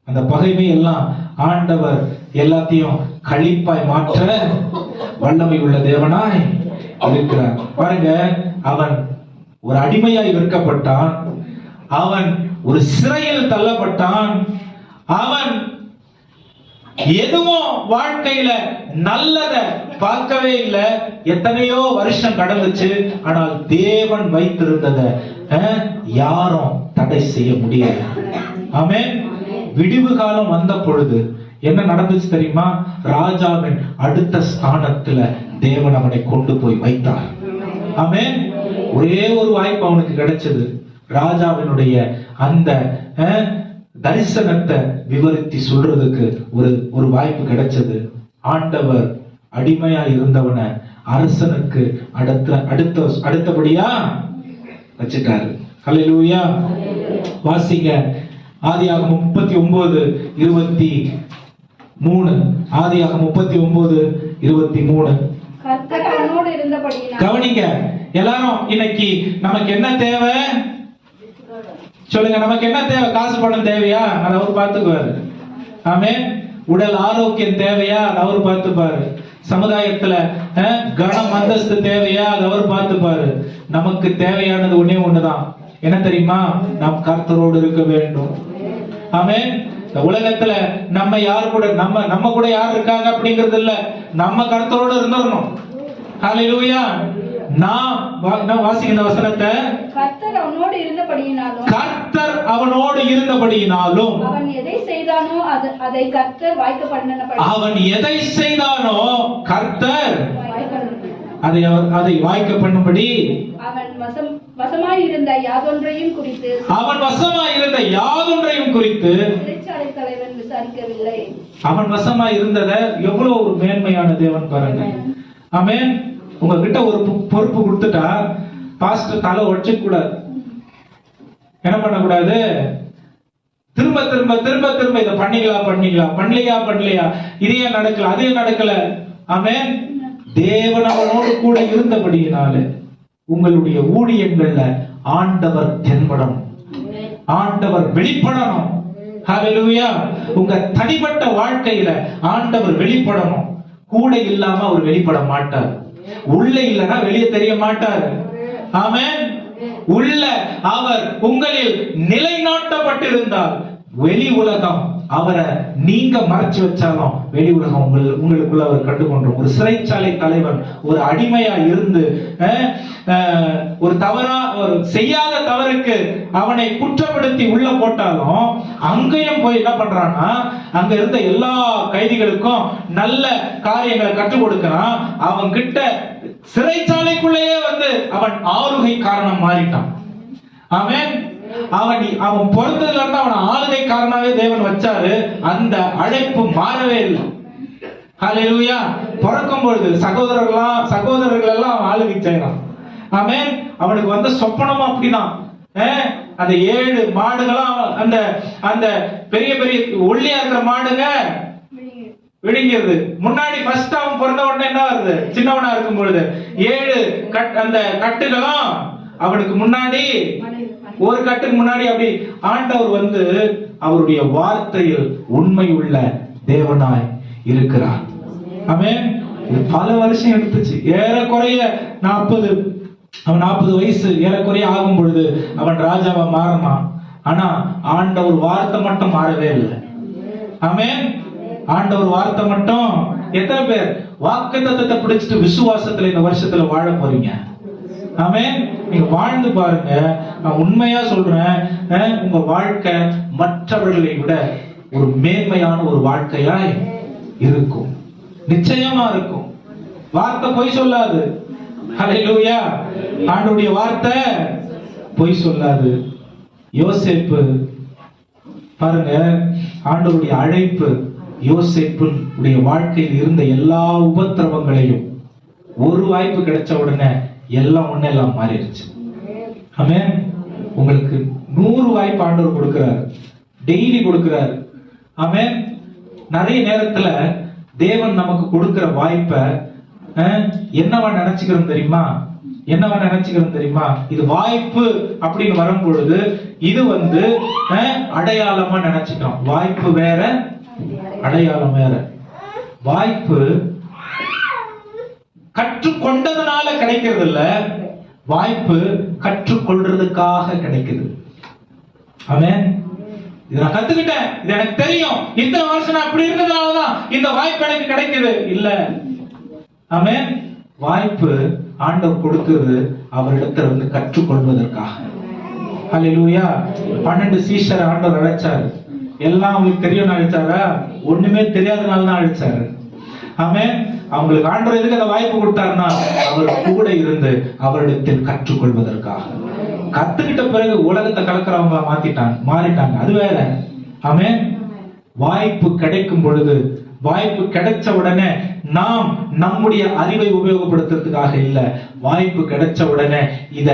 அந்த பகைமை எல்லாம் ஆண்டவர் எல்லாத்தையும் களிப்பாய் மாற்ற வல்லமை உள்ள தேவனாய் இருக்கிறார். பாருங்க, அவன் ஒரு அடிமையாய் விற்கப்பட்டான், அவன் ஒரு சிறையில் தள்ளப்பட்டான், அவன் எதுவும் வாழ்க்கையில நல்லத பார்க்கவே இல்லை. எத்தனையோ வருஷம் கடந்துச்சு, ஆனால் தேவன் வைத்திருந்தத யாரும் தடை செய்ய முடியாது. ஆமென். விடிவு காலம் வந்த பொழுது என்ன நடந்துச்சு தெரியுமா? ராஜாவின் அடுத்த ஸ்தானத்துல தேவன் அவனை கொண்டு போய் வைத்தார். ஆமென். ஒரே ஒரு வாய்ப்பு அவனுக்கு கிடைச்சது. ராஜாவினுடைய அந்த தரிசனத்தை விவரித்து சொல்றதுக்கு ஒரு வாய்ப்பு கிடைச்சது. ஆண்டவர் அடிமையா இருந்தவனை அரசனுக்கு அடுத்தபடியா வச்சுட்டாரு. ஹல்லேலூயா. வாசிங்க ஆதியாகமம் 39:23. ஆதியாகமம் 39:23. கவனிங்க எல்லாரும். இன்னைக்கு நமக்கு என்ன தேவை சொல்லுங்க? நமக்கு என்ன தேவை? காசு பணம் தேவையா? அதை அவர் பார்த்துக்குவாரு. ஆமென். உடல் ஆரோக்கியம் தேவையா? அதை அவர் பார்த்துப்பாரு. சமுதாயத்துல கனம் அந்தஸ்து தேவையா அது அவர் பார்த்துப்பாரு. நமக்கு தேவையானது ஒண்ணே ஒண்ணுதான், என்ன தெரியுமா? நாம் கர்த்தரோடு இருக்க வேண்டும். ஆமென். இந்த உலகத்துல நம்ம யார் கூட நம்ம கூட யார் இருக்காங்க அப்படிங்கிறது இல்ல, நம்ம கர்த்தரோடு இருந்துடணும். ஹல்லேலூயா. நான் வாசிக்கிற வசனத்தை, கர்த்தர் அவனோடு இருந்தபடியினாலும் கர்த்தர் அவனோடு இருந்தபடியினாலும் அவன் எதை செய்தானோ அதை கர்த்தர் வாய்க்க பண்ணினபடி அவன் எதை செய்தானோ கர்த்தர் அதை வாய்க்க பண்ணும்படி அவன் வசமாயிருந்த யாதொன்றையும் குறித்து சிறைச்சாலை தலைவன் விசாரிக்கவில்லை. அவன் வசமாய் இருந்தத எவ்வளவு ஒரு மேன்மையான தேவன் பாருங்க. ஆமென். உங்ககிட்ட ஒரு பொறுப்பு கொடுத்துட்டா பாஸ்டர் தலை உடைச்சு கூடாது, என்ன பண்ணக்கூடாது? திரும்ப திரும்ப திரும்ப திரும்ப இதை பண்ணலையா இதே நடக்கல அதே நடக்கல. ஆமென். தேவன் அவனோடு கூட இருந்தபடியினாலே உங்களுடைய ஊழியங்கள்ல ஆண்டவர் தென்படணும், ஆண்டவர் வெளிப்படணும். ஹல்லேலூயா. உங்க தனிப்பட்ட வாழ்க்கையில ஆண்டவர் வெளிப்படணும். கூட இல்லாம அவர் வெளிப்பட மாட்டார். உள்ள இல்லைன்னா வெளியே தெரிய மாட்டார். ஆமென். உள்ள அவர் உங்களில் நிலைநாட்டப்பட்டிருந்தால் வெளி உலகம் அவரை நீங்க மறைச்சு வச்சாலும் வெளி உலகம் உங்களுக்குள்ள அவர் கண்டுகொண்டோம். ஒரு சிறைச்சாலை தலைவன் ஒரு அடிமையா இருந்து ஒரு செய்யாத தவறுக்கு அவனை குற்றப்படுத்தி உள்ள போட்டாலும் அங்கேயும் போய் என்ன பண்றான்னா அங்க இருந்த எல்லா கைதிகளுக்கும் நல்ல காரியங்களை கற்றுக் கொடுக்கிறான். அவன் கிட்ட சிறைச்சாலைக்குள்ளேயே அவன் ஆளுகை காரணம் மாறிட்டான். ஆமென். அவன் பிறந்ததுல இருந்து அவன் ஆளுகைக்காரனாவே தேவன் வச்சாரு. அந்த அழைப்பு மாறவே இல்லை. ஹல்லேலூயா. பிறக்கும் பொழுது சகோதரர்கள் எல்லாம் அவன் ஆளுகை செய்யறான். ஆமென். அவனுக்கு வந்த சொப்பனமும் அப்படிதான். அந்த 7 மாடுகளும் அந்த பெரிய பெரிய ஒல்லியா இருக்கிற மாடுங்க விழுங்கிறது. முன்னாடி ஃபர்ஸ்ட் அவன் பிறந்த உடனே என்ன வருது? சின்னவனா இருக்கும் பொழுது 7 அந்த கட்டுகளும் அவனுக்கு முன்னாடி, ஒரு கட்டுக்கு முன்னாடி அப்படி ஆண்டவர் அவருடைய வார்த்தையில் உண்மை உள்ள தேவனாய் இருக்கிறார். ஆமென். பல வருஷம் எடுத்துச்சு. ஏறக்குறைய 40 வயசு ஏறக்குறைய ஆகும் பொழுது அவன் ராஜாவா மாறினான். ஆனா ஆண்டவர் வார்த்தை மட்டும் மாறவே இல்லை. ஆமென். ஆண்டவர் வார்த்தை மட்டும். எத்தனை பேர் வாக்குத்தத்தத்தை பிடிச்சிட்டு விசுவாசத்துல இந்த வருஷத்துல வாழ போறீங்க? ஆமென். நீங்க வாழ்ந்து பாருங்க. நான் உண்மையா சொல்றேன், உங்க வாழ்க்கை மற்றவர்களை விட ஒரு மேன்மையான ஒரு வாழ்க்கையா இருக்கும். நிச்சயமா இருக்கும். வார்த்தை பொய் சொல்லாது. ஹல்லேலூயா. ஆண்டவருடைய வார்த்தை பொய் சொல்லாது. யோசேப்பு பாருங்க, ஆண்டவருடைய அழைப்பு யோசேப்புடைய வாழ்க்கையில் இருந்த எல்லா உபத்திரவங்களையும் ஒரு வாய்ப்பு கிடைச்ச உடனே எல்லாம் ஒன்னெல்லாம் மாறிடுச்சு. ஆமென். உங்களுக்கு 100 வாய்ப்பு ஆண்டவர் கொடுக்கிறார், டெய்லி கொடுக்கிறார். ஆமென். நிறைய நேரத்துல தேவன் நமக்கு கொடுக்கிற வாய்ப்பை என்னவா நினைச்சுக்கிறோம் தெரியுமா? இது வாய்ப்பு அப்படின்னு வரும் பொழுது இது அடையாளமா நினைச்சுக்கிறோம். வாய்ப்பு வேற, அடையாளம் வேற. வாய்ப்பு கற்றுக்கொண்டதுனால கிடைக்கிறது இல்ல, வாய்ப்பு கற்றுக்கொள்றதுக்காக கிடைக்குது. ஆமென். இதை நான் கத்துக்கிட்டேன், இது எனக்கு தெரியும், இத்தனை வருஷம் நான் அப்படி இருந்ததுனாலதான் இந்த வாய்ப்பு எனக்கு கிடைக்குது இல்ல. ஆமென். வாய்ப்பு ஆண்டவர் கொடுக்கிறது அவரிடத்துல கற்றுக்கொள்வதற்காக. ஹல்லேலூயா. 12 சீஷரை ஆண்டவர் அழைச்சாரு. எல்லாம் அவங்களுக்கு தெரியும் அழைச்சாரா? ஒண்ணுமே தெரியாதனால தான் அழைச்சாரு. ஆமென். அவங்களுக்கு ஆண்டவர் எதுக்கு அந்த வாய்ப்பு கொடுத்தாருன்னா அவர் கூட இருந்து அவரிடத்தில் கற்றுக்கொள்வதற்காக. கத்துக்கிட்ட பிறகு உலகத்தை கலக்கிறவங்கள மாறிட்டாங்க, அது வேற. ஆமென். வாய்ப்பு கிடைக்கும் பொழுது, வாய்ப்பு கிடைச்ச உடனே நாம் நம்முடைய அறிவை உபயோகப்படுத்துறதுக்காக இல்ல, வாய்ப்பு கிடைச்ச உடனே இத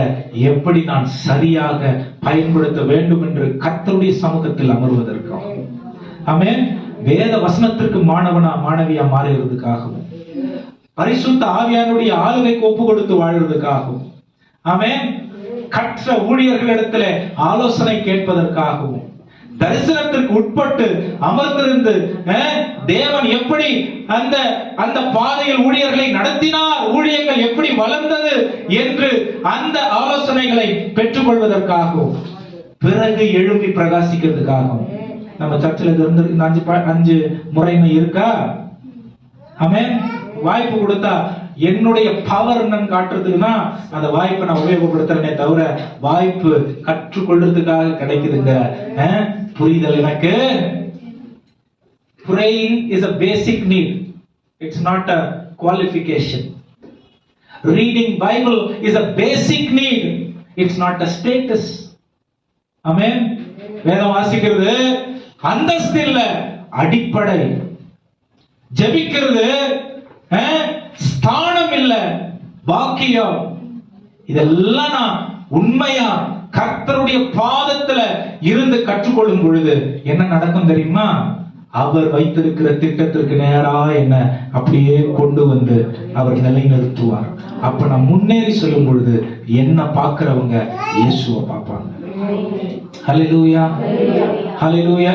எப்படி நான் சரியாக பயன்படுத்த வேண்டும் என்று கர்த்தருடைய சமூகத்தில் அமர்வதற்காக. ஆமென். வேத வசனத்திற்கு மாணவியா மாறுவதற்காகவும், பரிசுத்த ஆவியானுடைய ஆளுகைக்கு ஒப்பு கொடுத்து வாழ்வதற்காகவும், ஆமென், கற்ற ஊழியர்களிடத்துல ஆலோசனை கேட்பதற்காகவும், தரிசனத்திற்கு உட்பட்டு அமர்ந்திருந்து தேவன் எப்படி அந்த அந்த பாதையில் ஊழியர்களை நடத்தினார், ஊழியங்கள் எப்படி வளர்ந்தது என்று அந்த ஆலோசனைகளை பெற்றுக்கொள்வதற்காகவும் பிறகு எழுப்பி பிரகாசிக்கிறதுக்காகவும் நம்ம சர்ச்சில் இருந்து 5 முறைமை இருக்கா? ஆமென். வாய்ப்பு கொடுத்தா என்னுடைய பவர் என்னன்னு காட்டுறதுக்குன்னா அந்த வாய்ப்பை நான் உபயோகப்படுத்துறேனே தவிர வாய்ப்பு கற்றுக்கொள்றதுக்காக கிடைக்குதுங்க. புரிதல் எனக்கு. Praying is a basic need. It's not a qualification. Reading Bible is a basic need. It's not a status. ஆமென். வேதம் வாசிக்கிறது அந்தஸ்து இல்ல, அடிப்படை. ஜெபிக்கிறது ஸ்தானம் இல்ல, பாக்கியம். இதெல்லாம் நான் உண்மையா கர்த்தருடைய பாதத்துல இருந்து கற்றுக்கொள்ளும் பொழுது என்ன நடக்கும் தெரியுமா? அவர் வைத்திருக்கிற திட்டத்திற்கு நேரா என்ன அப்படியே கொண்டு வந்து அவர் நிலைநிறுத்துவார். அப்ப நான் முன்னேறி சொல்லும் பொழுது என்ன பார்க்கிறவங்க இயேசுவை பார்ப்பாங்க. ஹல்லேலூயா, ஹல்லேலூயா.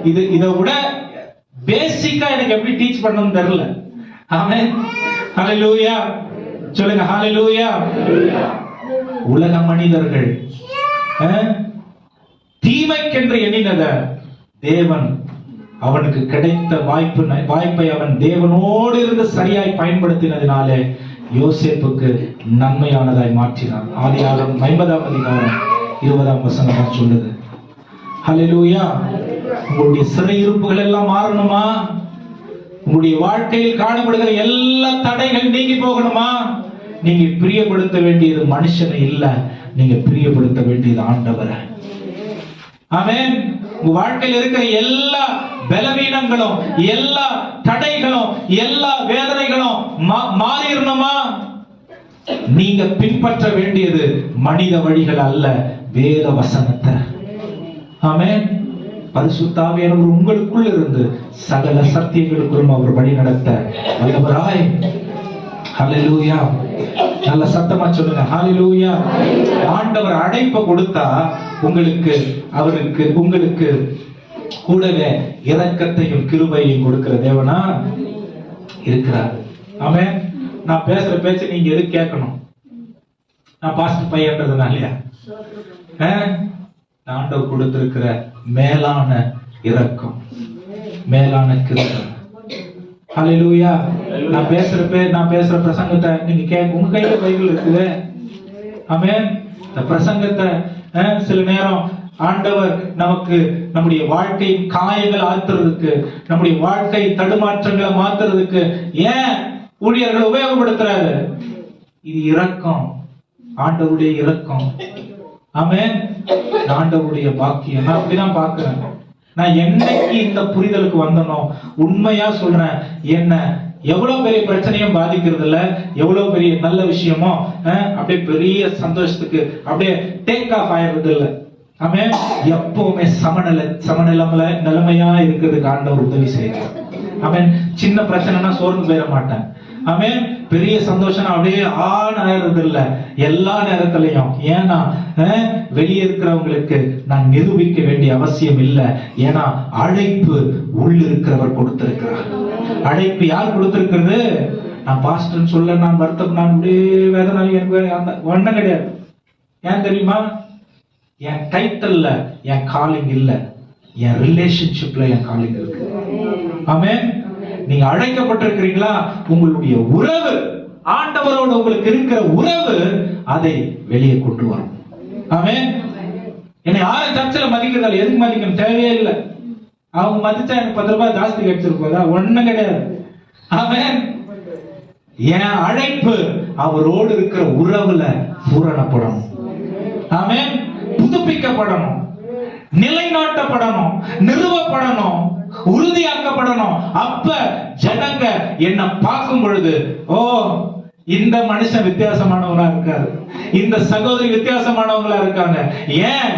இதை விட பேசிக்கா எனக்கு எப்படி டீச் பண்ணணும்னு தெரியல. ஆமென். ஹல்லேலூயா சொல்லுங்க. ஹல்லேலூயா. உலக மனிதர்கள் தீமைக்கென்று எண்ணினத தேவன் அவனுக்கு கிடைத்த வாய்ப்பை அவன் தேவனோடு இருந்து சரியாய் பயன்படுத்தினதினாலே யோசேப்புக்கு நன்மையானதாய் மாற்றினார். ஆதியாகமம் 50ஆம் அதிகாரம் 20ஆம் வசனம் சொல்லுது. ஹல்லேலூயா. உங்களுடைய சிறையிருப்புகள் எல்லாம் மாறணுமா? உங்களுடைய வாழ்க்கையில் காணப்படுகிற எல்லா தடைகள் நீங்கி போகணுமா? நீங்க பிரியப்படுத்த வேண்டியது மனுஷனை இல்ல, நீங்க பிரியப்படுத்த வேண்டியது ஆண்டவரை. ஆமென். உங்க வாழ்க்கையில் இருக்கிற எல்லா பலவீனங்களும், எல்லா தடைகளும், எல்லா வேதனைகளும் மாறிடணுமா? நீங்க பின்பற்ற வேண்டியது மனித வழிகள் அல்ல, வேத வசனத்தை. ஆமென். பரிசுத்த ஆவியானவர் உங்களுக்குள் இருந்து சகல சத்தியங்களுக்கும் அவர் வழி நடத்த வல்லவராய். ஹல்லேலூயா. நல்ல சத்தமா சொல்லுங்க. ஹல்லேலூயா. ஆண்டவர் அழைப்பை கொடுத்தா உங்களுக்கு கூடவே இரக்கத்தையும் கிருபையையும் கொடுக்கிற தேவனா இருக்கிறார். ஆமென். நான் பேசுற பேச்ச நீங்க எது கேட்கணும்? நான் பாஸ்டர் பையன்றதுனாலயா? ஆண்டவர் கொடுத்திருக்கிற மேலான இரக்கம், மேலான கிருபை. ஹல்லேலூயா. நான் பேசுற பிரசங்கத்தை நீங்க உங்க கையில பைபிள் இருக்குது. ஆமென். இந்த பிரசங்கத்தை சில நேரம் ஆண்டவர் நமக்கு நம்முடைய வாழ்க்கை காயங்கள் ஆத்துறதுக்கு, நம்முடைய வாழ்க்கை தடுமாற்றங்களை மாத்துறதுக்கு ஏன் ஊழியர்களை உபயோகப்படுத்துறாரு? இது இரக்கம், ஆண்டவருடைய இரக்கம். ஆமென். ஆண்டவருடைய பாக்கியம். நான் அப்படிதான் பார்க்கிறேன். நான் என்னைக்கு இந்த புரிதலுக்கு வந்தனோ உண்மையா சொல்றேன், என்ன எவ்வளவு பெரிய பிரச்சனையும் பாதிக்கிறது இல்ல, எவ்வளவு பெரிய நல்ல விஷயமோ அப்படியே பெரிய சந்தோஷத்துக்கு அப்படியே டேக் ஆஃப் ஆயிடுறது இல்ல. ஆமென். எப்பவுமே நிலைமையா இருக்கிறதுக்கு ஆண்டவர் உதவி செய்யறார். ஆமென். சின்ன பிரச்சனைனா சோர்ந்து போயிட மாட்டேன். ஆமென். பெரிய சந்தோஷம் அப்படியே ஆயிடுறது இல்ல எல்லா நேரத்திலையும். ஏன்னா வெளியே இருக்கிறவங்களுக்கு நான் நிரூபிக்க வேண்டிய அவசியம் இல்லை. ஏன்னா அழைப்பு உள்ளிருக்கிறவர் கொடுத்திருக்கிறார். அழைப்பு யார் கொடுத்திருக்கிறது? நான் பாஸ்டர் சொல்ல நான் வருத்தம், நான் அப்படியே வேதனை, எனக்கு அந்த ஒன்றும் கிடையாது. ஏன் தெரியுமா? என் டைட்டில்ல என் காலிங் இல்ல, என் ரிலேஷன்ஷிப்ல என் காலிங் இருக்கு. ஆமென். நீங்க அழைக்கப்பட்டிருக்கிறீங்களா? உங்களுடைய உறவு, ஆண்டவரோடு உங்களுக்கு இருக்கிற உறவு அதை வெளியே கொண்டு வரும். ஆமென். என்னை யாரும் சர்ச்சில் மதிக்கிறதால எதுக்கு மதிக்கணும்? தேவையே இல்லை. அவங்க மதிச்சா எனக்கு 10 ரூபாய் ஜாஸ்தி கிடைச்சிருப்பதா? ஒண்ணும் கிடையாது. ஆமென். என் அழைப்பு அவரோடு இருக்கிற உறவுல பூரணப்படணும். ஆமென். புதுப்பிக்கப்படணும், நிலைநாட்டப்படணும், நிறுவப்படணும், உறுதியாக்கப்படணும். அப்ப ஜனங்க என்ன பார்க்கும் பொழுது, ஓ இந்த மனுஷன் வித்தியாசமானவங்களா இருக்காரு, இந்த சகோதரி வித்தியாசமானவங்களா இருக்காங்க. ஏன்?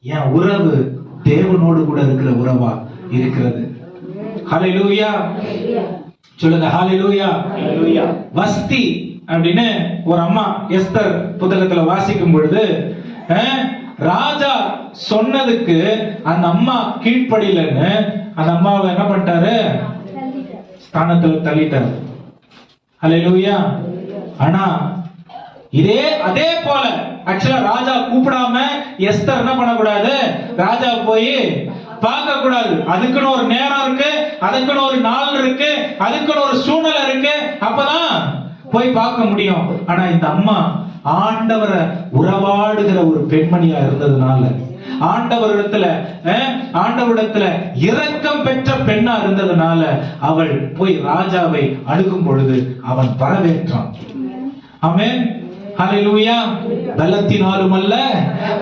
என் உறவு தேவனோடு கூட இருக்கிற உறவா இருக்கிறது. ஹல்லேலூயா சொல்லுங்க. ஹல்லேலூயா. வஸ்தி அப்படின்னு ஒரு அம்மா எஸ்தர் புத்தகத்துல வாசிக்கும் பொழுது ராஜா சொன்னதுக்கு அந்த அம்மா கீழ்ப்படியலன்னு அந்த அம்மாவை என்ன பண்ணிட்டாரு? ஸ்தானத்துல தள்ளிட்டாரு. ஹல்லேலூயா. ஆனா அதே போல ஆக்சுவலா ராஜா கூப்பிடாம எஸ்தர் என்ன பண்ணக்கூடாது? ராஜா போய் பார்க்க கூடாது. அதுக்குன்னு ஒரு நேரம் இருக்கு, அதுக்குன்னு ஒரு நாள் இருக்கு, அதுக்குன்னு ஒரு சூழ்நிலை இருக்கு, அப்பதான் போய் பார்க்க முடியும். ஆனா இந்த அம்மா ஆண்டவரை உறவாடுகிற ஒரு பெண்மணியா இருந்ததுனால, ஆண்டவரிடத்துல இரக்கம் பெற்ற பெண்ணா இருந்ததுனால அவள் போய் ராஜாவை அணுகும் பொழுது அவன் வரவேற்றான். ஆமென். ஹல்லேலூயா. பலத்தினாலும் அல்ல,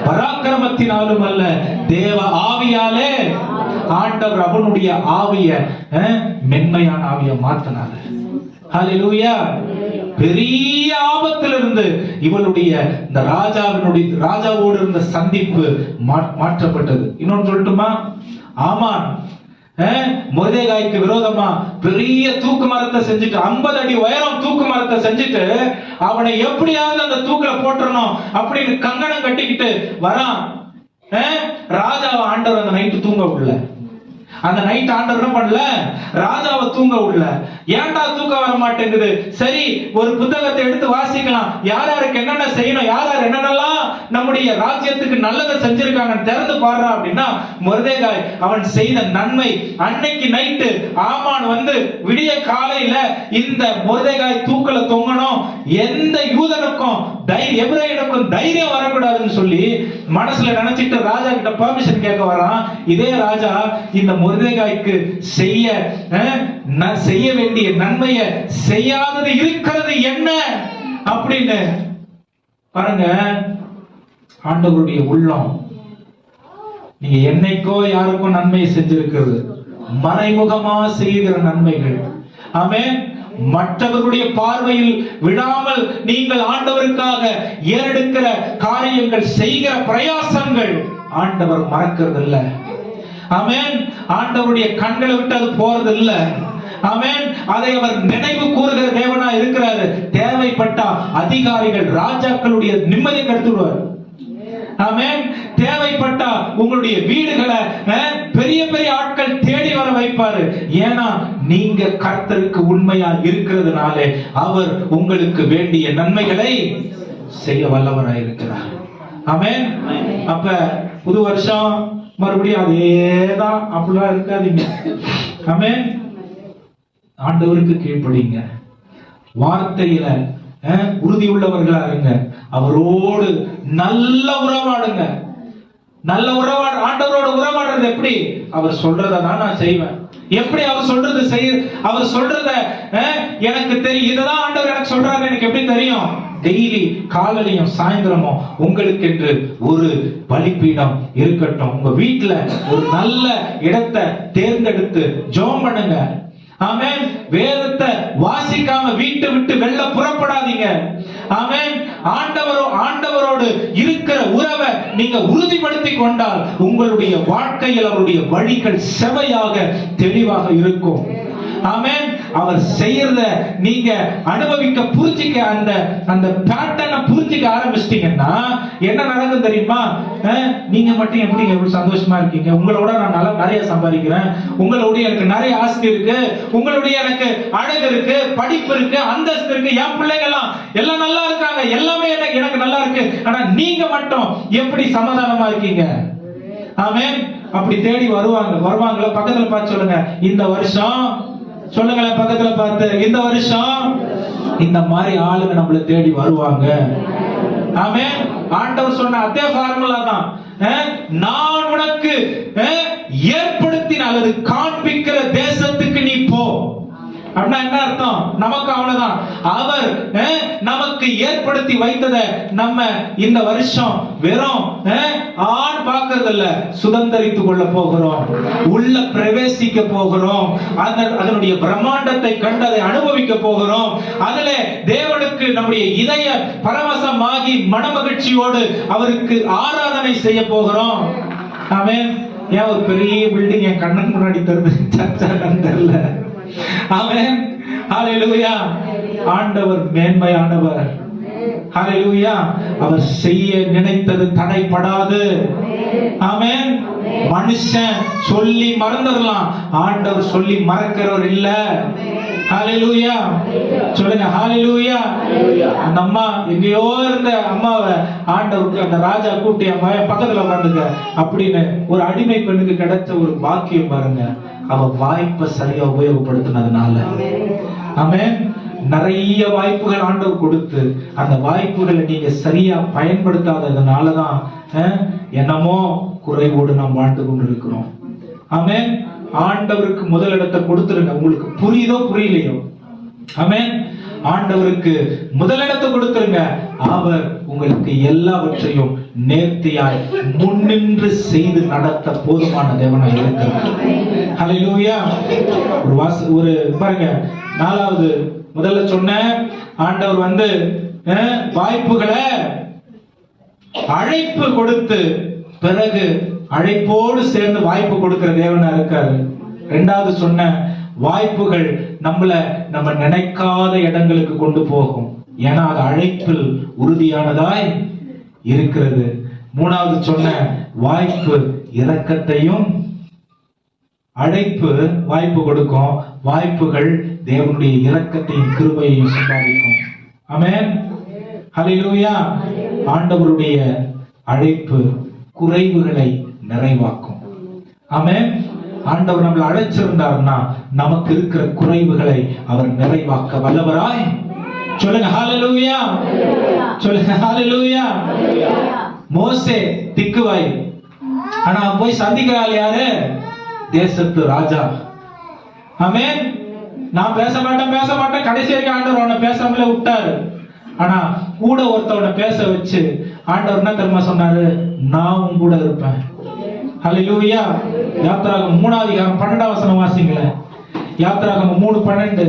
பராக்கிரமத்தினாலும் அல்ல, தேவ ஆவியாலே ஆண்டவர் அவனுடைய ஆவிய மென்மையான ஆவிய மாத்தினார். ஹல்லேலூயா. பெரிய ஆபத்திலிருந்து இவளுடைய இந்த ராஜாவோடு இருந்த சந்திப்பு மாற்றப்பட்டது. இன்னொன்னு சொல்லட்டுமா? ஆமான் மொர்தெகாய்க்கு விரோதமா பெரிய தூக்கு மரத்தை செஞ்சுட்டு, 50 அடி உயரம் தூக்கு மரத்தை செஞ்சுட்டு, அவனை எப்படியாவது அந்த தூக்குல போட்டுறணும் அப்படின்னு கங்கணம் கட்டிக்கிட்டு வரான். ராஜாவை ஆண்டவர் அந்த நைட்டு தூங்க விடல. அந்த நைட் ஆண்டவர் என்ன பண்ணல? ராஜாவை தூங்க விடல. ஏன்டா தூக்கம் வர மாட்டேங்குது? சரி, ஒரு புத்தகத்தை எடுத்து வாசிக்கலாம். யார் யாருக்கு என்னென்ன செய்யணும், யார் யார் என்னென்னலாம் நம்முடைய ராஜ்யத்துக்கு நல்லதை செஞ்சிருக்காங்கன்னு திறந்து பாடுறா அப்படின்னா, மொர்தெகாய் அவன் செய்த நன்மை. அன்னைக்கு நைட்டு ஆமான் வந்து விடிய காலையில இந்த மொர்தெகாய் தூக்கல தொங்கணும், எந்த யூதனுக்கும் எபிரேயனுக்கும் தைரியம் வரக்கூடாதுன்னு சொல்லி மனசுல நினைச்சிட்டு ராஜா கிட்ட பெர்மிஷன் கேட்க வரான். இதே ராஜா இந்த மொர்தெகாய்க்கு செய்ய வேண்டிய நன்மையை செய்யாதது இருக்கிறது என்ன அப்படின்னு பாருங்க. ஆண்டவருடைய உள்ளம் நீங்க என்னைக்கோ யாருக்கும் நன்மையை செஞ்சிருக்கிறது, மறைமுகமா செய்கிற நன்மைகள். ஆமென். மற்றவர்களுடைய பார்வையில் விடாமல் நீங்கள் ஆண்டவருக்காக ஏறெடுக்கிற காரியங்கள், செய்கிற பிரயாசங்கள் ஆண்டவர் மறக்கிறது இல்ல. ஆமென். ஆண்டவருடைய கண்களை விட்டு அது போறது இல்ல. ஆமென். அதை அவர் நினைவு கூறுகிற தேவனா இருக்கிறாரு. தேவைப்பட்டா அதிகாரிகள், ராஜாக்களுடைய நிம்மதியை கெடுத்துடுவார். ஆமென். தேவைப்பட்டா உங்களுடைய வீடுகளை பெரிய பெரிய ஆட்கள் தேடி வர வைப்பாரு. ஏன்னா நீங்க கர்த்தருக்கு உண்மையா இருக்கிறதுனாலே அவர் உங்களுக்கு வேண்டிய நன்மைகளை செய்ய வல்லவராய் இருக்கிறார். ஆமென். அப்ப புது வருஷம் மறுபடியும் அதேதான் அப்படிலாம் இருக்காதீங்க. ஆமென். ஆண்டவருக்கு கீழ்ப்படிங்க, வார்த்தையில உறுதி உள்ளவர்களா இருங்க, அவரோடு நல்ல உறவாடுங்க. நல்ல உறவாடு. ஆண்டவரோட உறவாடுறது எப்படி? அவர் சொல்றதை தான் நான் செய்வேன். எப்படி அவர் சொல்றது அவர் சொல்றத எனக்கு தெரியும். இததான் ஆண்டவர் எனக்கு சொல்றாரு, எனக்கு எப்படி தெரியும்? டெய்லி காலையிலும் சாயந்தரமும் உங்களுக்கு என்று ஒரு பலிபீடம் இருக்கட்டும். உங்க வீட்டுல ஒரு நல்ல இடத்தை தேர்ந்தெடுத்து ஜெபம் பண்ணுங்க. ஆமென். வேதத்தை வாசிக்காம வீட்டை விட்டு வெளில புறப்படாதீங்க. ஆமென். ஆண்டவரோடு இருக்கிற உறவை நீங்க உறுதிப்படுத்தி கொண்டால் உங்களுடைய வாழ்க்கையில் அவருடைய வழிகள் செவையாக தெளிவாக இருக்கும். ஆமென். அவர் செய்யறத நீங்க அனுபவிக்க, புரிஞ்சிக்க, அந்த பேட்டர்னை புரிஞ்சிக்க ஆரம்பிச்சிட்டீங்கன்னா என்ன நடக்கும் தெரியுமா? நீங்க மட்டும் எப்படி சந்தோஷமா இருக்கீங்க? உங்களோட நான் நிறைய சம்பாதிக்கிறேன், உங்களுடைய எனக்கு நிறைய ஆஸ்தி இருக்கு, உங்களுடைய எனக்கு அழகு இருக்கு, படிப்பு இருக்கு, அந்தஸ்து இருக்கு, என் பிள்ளைங்க எல்லாம் நல்லா இருக்காங்க, எல்லாமே எனக்கு நல்லா இருக்கு. ஆனா நீங்க மட்டும் எப்படி சமாதானமா இருக்கீங்க? ஆமென். அப்படி தேடி வருவாங்களா? பக்கத்துல பார்த்து சொல்லுங்க, இந்த வருஷம் சொல்லுங்களேன், பக்கத்துல பார்த்து, இந்த வருஷம் இந்த மாதிரி ஆளுங்க நம்மள தேடி வருவாங்க. ஆமென். ஆண்டவர் சொன்ன அதே ஃபார்முலா தான். நான் உனக்கு ஏற்படுத்தின அல்லது காண்பிக்கிற தேசத்துக்கு நீ போ. அப்படின்னா என்ன அர்த்தம்? நமக்கு அவ்வளவுதான். அவர் நமக்கு ஏற்படுத்தி வைத்ததை நம்ம இந்த வருஷம் வெறும் ஆண் பார்க்கறது இல்ல, சுதந்திரித்துக் கொள்ள போகிறோம், உள்ள பிரவேசிக்க போகிறோம், அதனுடைய பிரம்மாண்டத்தை கண்டதை அனுபவிக்க போகிறோம். அதுல தேவனுக்கு நம்முடைய இதய பரவசமாகி மனமகிழ்ச்சியோடு அவருக்கு ஆராதனை செய்ய போகிறோம். ஆமென். ஏன் ஒரு பெரிய பில்டிங் என் கண்ணுக்கு முன்னாடி தருது, சர்ச்சா தெரியல. ஆமென். ஹல்லேலூயா. ஆண்டவர் மேன்மையானவர். ஹalleluya. அவர் செய்ய நினைத்தது தடைபடாது. ஆமென். மனுஷன் சொல்லி மறந்துடலாம், ஆண்டவர் சொல்லி மறக்கிறவர் இல்ல. ஹalleluya. சொல்லுங்க ஹalleluya. அந்த அம்மா எங்கேயோ இருந்த அம்மாவை ஆண்டவருக்கு அந்த ராஜா கூட்டி அம்மா பக்கத்துல உட்காந்துக்க அப்படின்னு ஒரு அடிமை பெண்ணுக்கு கிடைச்ச ஒரு பாக்கியம் பாருங்க. அவ வாய்ப்பை சரியா உபயோகப்படுத்தினதுனால. ஆமென். நிறைய வாய்ப்புகள் ஆண்டவர் கொடுத்து அந்த வாய்ப்புகளை நீங்க சரியா பயன்படுத்தாததுனாலதான் என்னமோ குறைவோடு நாம் வாழ்ந்து கொண்டிருக்கிறோம். ஆமென். ஆண்டவருக்கு முதலிடத்தை கொடுத்துருங்க. உங்களுக்கு புரியுதோ புரியலையோ, ஆமென், ஆண்டவருக்கு முதலிடத்தை கொடுத்துருங்க. அவர் உங்களுக்கு எல்லாவற்றையும் நேர்த்தியாய் முன்னின்று செய்து நடத்த போதுமான தேவனாய் இருக்கிறார். ஹல்லேலூயா. ஒரு பாருங்க, 4வது முதல்ல சொன்ன ஆண்டவர் வாய்ப்புகளை அழைப்பு கொடுத்து பிறகு அழைப்போடு சேர்ந்து வாய்ப்பு கொடுக்கிற தேவனா இருக்காரு. 2வது சொன்ன வாய்ப்புகள் நம்ம நினைக்காத இடங்களுக்கு கொண்டு போகும். ஏன்னா அது அழைப்பில் உறுதியானதாய் இருக்கிறது. 3வது சொன்ன வாய்ப்பு இரக்கத்தையும், அழைப்பு வாய்ப்பு கொடுக்கும், வாய்ப்புகள் தேவனுடைய இரக்கத்தையும் கிருபையையும் சம்பாதிக்கும். ஆமென். ஹல்லேலூயா. ஆண்டவருடைய அழைப்பு குறைவுகளை நிறைவாக்கும். ஆமென். ஆண்டவர் நம்மளை அழைச்சிருந்தார்னா நமக்கு இருக்கிற குறைவுகளை அவர் நிறைவாக்க வல்லவராய். சொல்லுங்க ஹல்லேலூயா. சொல்லுங்க ஹல்லேலூயா. மோசே திக்குவாய், ஆனா போய் சந்திக்கிறாள் யாரு? தேசத்து ராஜா. ஆமென். நான் பேச மாட்டேன் கடைசி வரைக்கும் ஆண்டவர் அவனை பேசாமலே விட்டாரு. ஆனா கூட ஒருத்தவனை பேச வச்சு ஆண்டவர் என்ன தெரியுமா சொன்னாரு? நான் உன் கூட இருப்பேன். ஹல்லேலூயா. யாத்திராகமம் 3வது அதிகாரம் 12வது வசனம் வாசிங்களேன். யாத்திராகமம் 3:12.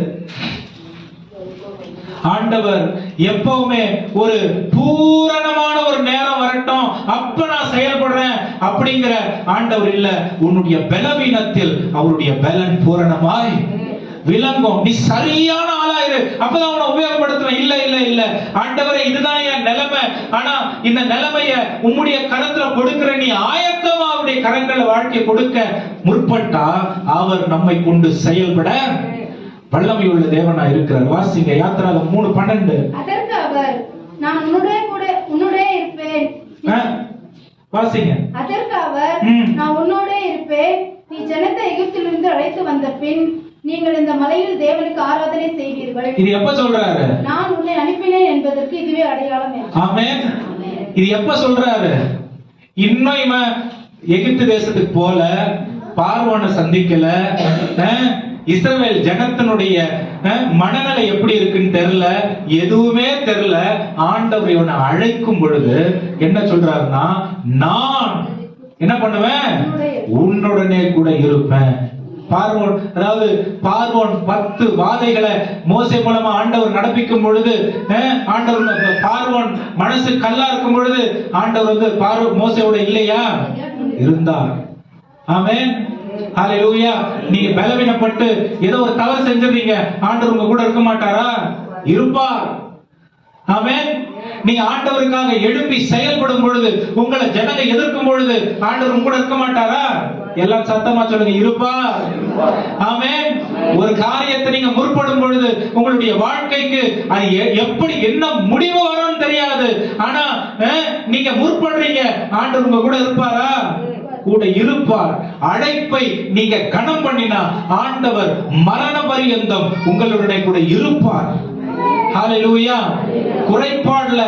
ஆண்டவர் எப்பவுமே ஒரு பூரணமான ஒரு நேரம் வரட்டும் அப்ப நான் செயல்படுறேன் அப்படிங்கிற ஆண்டவர் இல்ல. உன்னுடைய பலவீனத்தில் அவருடைய பலன் பூரணமாய் விளங்கும். நீ சரியான ஆளாயிரு, அப்பதான் உன்னை உபயோகப்படுத்துவேன். இல்ல இல்ல இல்ல ஆண்டவரே, இதுதான் என் நிலைமை, ஆனா இந்த நிலைமைய உம்முடைய கரத்துல கொடுக்கிற நீ ஆயத்தமா அவருடைய கரங்களை வாழ்க்கை கொடுக்க முற்பட்டா அவர் நம்மை கொண்டு செயல்பட வல்லமை உள்ள தேவனா இருக்கிறார். வாசிங்க யாத்திராகமம் 3:12. அதற்கு அவர், நான் உன்னோடே இருப்பேன். வாசிங்க. அதற்கு அவர், நான் உன்னோடே இருப்பேன். நீ ஜனத்தை எகிப்திலிருந்து அழைத்து வந்த பின் நீங்கள் இந்த மலையில் தேவனுக்கு ஆராதனை செய்வீர்கள். இது எப்ப சொல்றாரு? நான் உன்னை அனுப்பினேன் என்பதற்கு இதுவே அடையாளம். ஆமென். இது எப்ப சொல்றாரு? இன்னும் இவன் எகிப்து தேசத்துக்கு போல, பார்வோனை சந்திக்கல, இஸ்ரவேல் ஜனத்தினுடைய மனநிலை எப்படி இருக்குன்னு தெரியல, எதுவுமே தெரியல. ஆண்டவர் இவனை அழைக்கும் பொழுது என்ன சொல்றாருன்னா, நான் என்ன பண்ணுவேன்? உன்னுடனே கூட இருப்பேன். பார்வோன், அதாவது பார்வோன் 10 வாதைகளை மோசே மூலமா ஆண்டவர் நடப்பிக்கும் பொழுது, ஆண்டவர் பார்வோன் மனசு கல்லா இருக்கும் பொழுது ஆண்டவர் மோசேயோட இல்லையா? இருந்தார். ஆமென். ஹல்லேலூயா. நீங்க பலவீனப்பட்டு ஏதோ ஒரு தவறு செஞ்சிருந்தீங்க, ஆண்டவர் உங்க கூட இருக்க மாட்டாரா? இருப்பார். ஆமென். நீங்க ஆண்டவருக்காக எழுப்பி செயல்படும் பொழுது, உங்களை ஜனங்க எதிர்க்கும் பொழுது ஆண்டவர் கூட இருக்க மாட்டாரா? எல்லாம் சத்தமா சொல்லுங்க, இருப்பார். ஆமென். ஒரு காரியத்தை நீங்க முற்படும் பொழுது உங்களுடைய வாழ்க்கைக்கு அது எப்படி என்ன முடிவு வரும்னு தெரியாது, ஆனா நீங்க முற்படுறீங்க, ஆண்டவர் உங்க கூட இருப்பாரா? கூட இருப்பார். அழைப்பை நீங்க கனம் பண்ணினா ஆண்டவர் மரண பரியந்தம் உங்களுடைய கூட இருப்பார். ஹல்லேலூயா. குறைபாடுல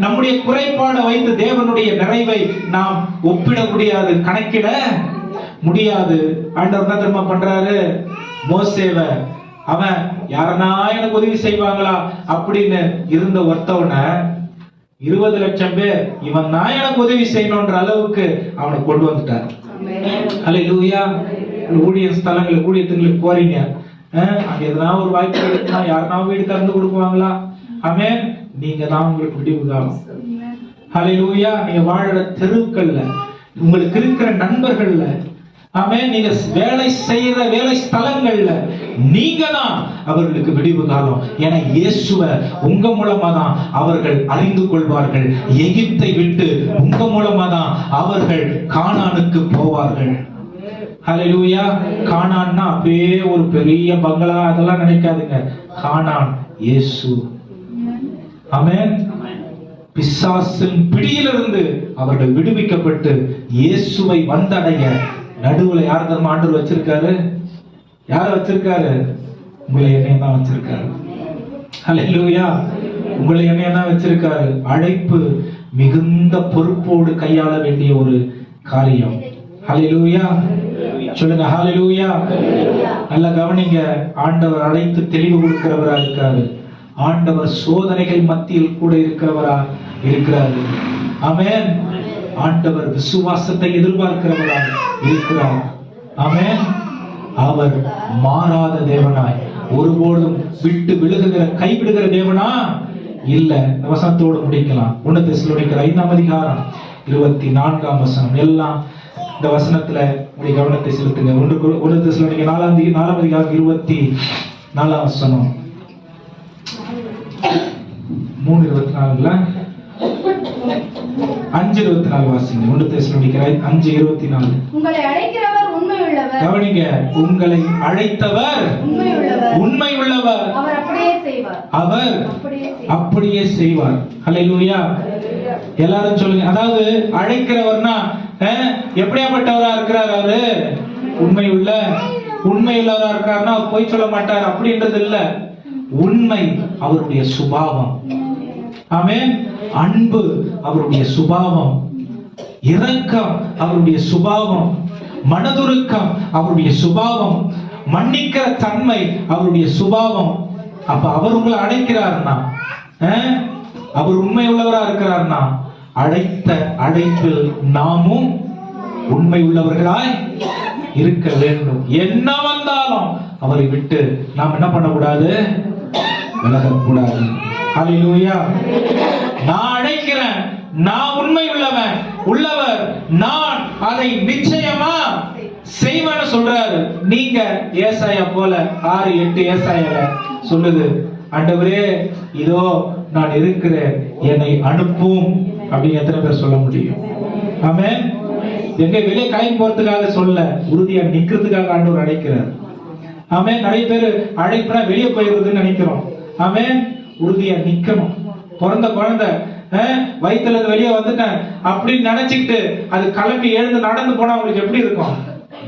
நம்முடைய குறைபாடை வைத்து தேவனுடைய நிறைவை நாம் ஒப்பிட முடியாது, கணக்கிட முடியாது. ஆண்டவர் என்ன தெரியுமா பண்றாரு? மோசேவை அவன் யாரனா எனக்கு உதவி செய்வாங்களா அப்படின்னு இருந்த ஒருத்தவனை 20 லட்சம் பேர் இவன் தான் எனக்கு உதவி செய்யணும்ன்ற அளவுக்கு அவனை கொண்டு வந்துட்டார். ஹல்லேலூயா. ஊழிய ஸ்தலங்களுக்கு ஊழியத்துங்களுக்கு போறீங்க, அங்க எதனா ஒரு வாய்ப்பு இருக்குன்னா யாருனா வீடு திறந்து கொடுக்குவாங்களா? ஆமென். நீங்க தான் உங்களுக்கு விடிவு காலம். ஹல்லேலூயா. நீங்க வாழற தெருக்கள்ல, உங்களுக்கு இருக்கிற நண்பர்கள்ல, ஆமென். நீங்க வேலை செய்யற வேலை ஸ்தலங்கள்ல நீங்க தான் அவர்களுக்கு விடிவு காலம். ஏன்னா இயேசுவை உங்க மூலமா தான் அவர்கள் அறிந்து கொள்வார்கள். எகிப்தை விட்டு உங்க மூலமா தான் அவர்கள் கானானுக்கு போவார்கள். ஹல்லேலூயா. கானான்னா அப்படியே ஒரு பெரிய பங்களா அதெல்லாம் நினைக்காதுங்க. கானான் இயேசு. ஆமென். பிசாசின் பிடியிலிருந்து அவர்கள் விடுவிக்கப்பட்டு இயேசுவை வந்தடைய நடுவுல யார் தர்ம ஆண்டவர் வச்சிருக்காரு? யார வச்சிருக்காரு? உங்களை என்னைய தான் வச்சிருக்காரு. ஹல்லேலூயா. உங்களை என்னைய தான் வச்சிருக்காரு. அழைப்பு மிகுந்த பொறுப்போடு கையாள வேண்டிய ஒரு காரியம். ஹல்லேலூயா. சொல்லுங்க ஹல்லேலூயா. நல்லா கவனிங்க. ஆண்டவர் அழைத்து தெளிவு கொடுக்கிறவரா இருக்காரு. ஆண்டவர் சோதனைகள் மத்தியில் கூட இருக்கிறவரா இருக்கிறாரு. ஆமென். ஆண்டவர் விசுவாசத்தை எதிர்பார்க்கிறவரா இருக்கிறார். ஆமென். அவர் மாறாத தேவனாய், ஒருபோதும் விட்டு விலகுகிற கைவிடுகிற தேவனா இல்ல. வசனத்தோடு முடிக்கலாம். 1 தெசலோனிக்கர் 5ஆம் அதிகாரம் 24ஆம் வசனம். எல்லாம் இந்த வசனத்துல உங்களுடைய கவனத்தை செலுத்துங்க. 1 தெசலோனிக்கர் 4ஆம் அதிகாரம் 24ஆம் வசனம். 3:24 5:24 வாசிங்க. 1 தெசலோனிக்கர் 5:24. உங்களை அழைக்கிறவர் உண்மை உள்ளவர். கவனிங்க. உங்களை அழைத்தவர் உண்மை உள்ளவர். அவர் அப்படியே செய்வார். அவர் அப்படியே செய்வார். ஹல்லேலூயா. எல்லாரும் சொல்லுங்க. அதாவது அழைக்கிறவர்னா எப்படியாப்பட்டவரா இருக்கிறார்? அவரு உண்மை உள்ளவரா இருக்காருன்னா பொய் சொல்ல மாட்டார் அப்படின்றது இல்ல. உண்மை அவருடைய சுபாவம். ஆமென். அன்பு அவருடைய சுபாவம். இரக்கம் அவருடைய சுபாவம். மனதுருக்கம் அவருடைய சுபாவம். மன்னிக்கிற தன்மை அவருடைய சுபாவம். அப்ப அவர் உங்களை அழைக்கிறார்னா, அவர் உண்மை உள்ளவரா இருக்கிறார்னா, அழைத்த அழைப்பில் நாமும் உண்மை உள்ளவர்களாய் இருக்க வேண்டும். என்ன வந்தாலும் அவரை விட்டு நாம் என்ன பண்ணக்கூடாது? விலகக்கூடாது. ஹல்லேலூயா. நான் அழைக்கிறேன், நான் உண்மை உள்ளவர், நான் அதை நிச்சயமா செய்வேன்னு சொல்றாரு. நீங்க ஏசாயா போல 6:8 ஏசாயால சொல்லுது, ஆண்டவரே இதோ நான் இருக்கிறேன், என்னை அனுப்பும் அப்படின்னு எத்தனை பேர் சொல்ல முடியும்? ஆமென். எங்க வெளியே கிளம்பி போறதுக்காக சொல்ல, உறுதியா நிக்கிறதுக்காக ஆண்டவர் அழைக்கிறார். ஆமென். நிறைய பேர் அழைப்புனா வெளியே போயிருதுன்னு நினைக்கிறோம். ஆமென். உறுதியா நிக்கணும். பிறந்த குழந்தை வயிற்றுல இருந்து வெளியே வந்துட்டேன் அப்படின்னு நினைச்சுக்கிட்டு அது கிளம்பி எழுந்து நடந்து போனா உங்களுக்கு எப்படி இருக்கும்?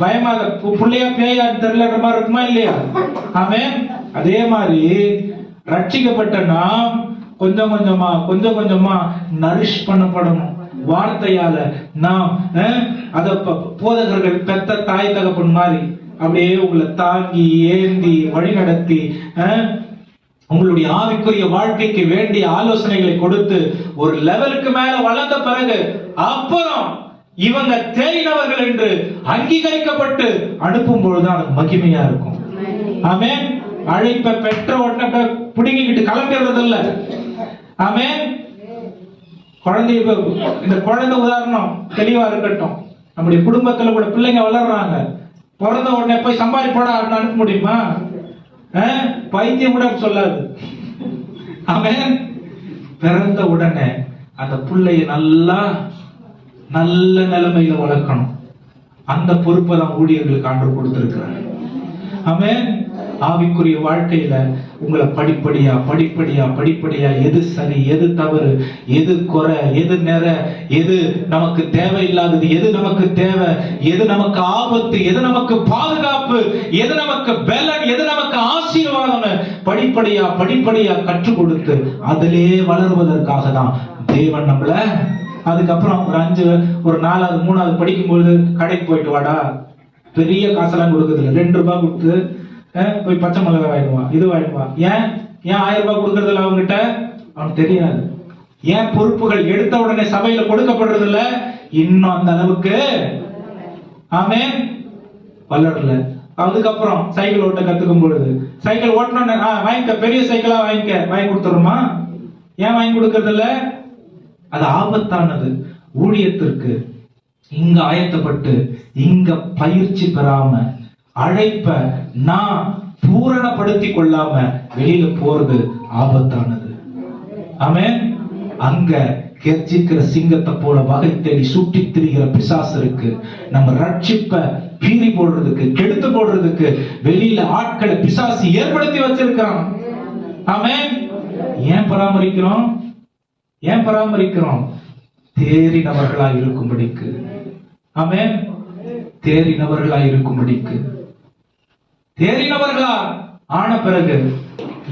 பயமாக, புள்ளையா பேயா தெரியல மாதிரி இருக்குமா இல்லையா? ஆமென். அதே மாதிரி ரட்சிக்கப்பட்ட நாம் கொஞ்சம் கொஞ்சமா நரிஷ் பண்ணப்படணும். வார்த்தையால நாம் அத போதகர்கள் பெத்த தாய் தகப்பன் மாதிரி அப்படியே உங்களை தாங்கி ஏந்தி வழி நடத்தி உங்களுடைய ஆவிக்குரிய வாழ்க்கைக்கு வேண்டிய ஆலோசனைகளை கொடுத்து ஒரு லெவலுக்கு மேல வளர்ந்த பிறகு அப்புறம் இவங்க தேறினவர்கள் என்று அங்கீகரிக்கப்பட்டு அனுப்பும் பொழுதுதான் அது மகிமையா இருக்கும். ஆமென். அழைப்பை பெற்ற உடனே பிடிங்கிட்டு கிளம்பிடுறது இல்ல. ஆமென். குழந்தை, இந்த குழந்தை உதாரணம் தெளிவா இருக்கட்டும். நம்முடைய குடும்பத்துல கூட பிள்ளைங்க வளர்றாங்க. பிறந்த உடனே போய் சம்பாதிப்போட அனுப்ப முடியுமா? பைத்தியம் கூட சொல்லாது. ஆமென். பிறந்த உடனே அந்த பிள்ளைய நல்ல நிலைமையில வளர்க்கணும். அந்த பொறுப்பை தான் ஊழியர்களுக்கு ஆண்டவர் கொடுத்திருக்கிறார். ஆமென். ஆவிக்குரிய வாழ்க்கையில உங்களை படிப்படியா எது சரி, எது தவறு, எது குறை, எது நிறை, எது நமக்கு தேவையில்லாதது, எது நமக்கு தேவை, எது நமக்கு ஆபத்து, எது நமக்கு பாதுகாப்பு, எது நமக்கு பலன், எது நமக்கு ஆசீர்வாதம் படிப்படியா கற்றுக் கொடுத்து அதிலே வளர்வதற்காக தான் தேவன் நம்மள. அதுக்கப்புறம் ஒரு 5, ஒரு 4வது 3வது படிக்கும்போது கடைக்கு போயிட்டு வாடா, பெரிய காசெல்லாம் கொடுக்குறது இல்லை. 2 ரூபாய் கொடுத்து போய் பச்சை மிளகாய் வாங்கிடுவா, இது வாங்கிடுவா. ஏன் 1000 ரூபாய் கொடுக்கறது இல்லை அவங்ககிட்ட? அவனுக்கு தெரியாது. ஏன் பொறுப்புகள் எடுத்த உடனே சபையில கொடுக்கப்படுறது இல்ல? இன்னும் அந்த அளவுக்கு ஆமென் வளரல. அதுக்கப்புறம் சைக்கிள் ஓட்ட கத்துக்கும் பொழுது சைக்கிள் ஓட்டணும்னு வாங்கிக்க, பெரிய சைக்கிளா வாங்கி கொடுத்துருமா? ஏன் வாங்கி கொடுக்கறது இல்ல? அது ஆபத்தானது ஊழியத்திற்கு. இங்க ஆயத்தப்பட்டு இங்க பயிற்சி பெறாம அழைப்ப நான் பூரணப்படுத்தி கொள்ளாம வெளியில போறது ஆபத்தானது. ஆமென். அங்க கெர்ச்சிக்கிற சிங்கத்தை போல வகை தேடி சுட்டி திரிகிற பிசாசு இருக்கு. நம்ம ரட்சிப்ப பீறி போடுறதுக்கு, கெடுத்து போடுறதுக்கு வெளியில ஆட்களை பிசாசு ஏற்படுத்தி வச்சிருக்கான். ஆமென். ஏன் பராமரிக்கிறோம்? ஏன் பராமரிக்கிறோம்? தேறினவர்களாய் இருக்கும்படிக்கு. ஆமென். தேறினவர்களாய் இருக்கும்படிக்கு. தேறினவர்களா ஆன பிறகு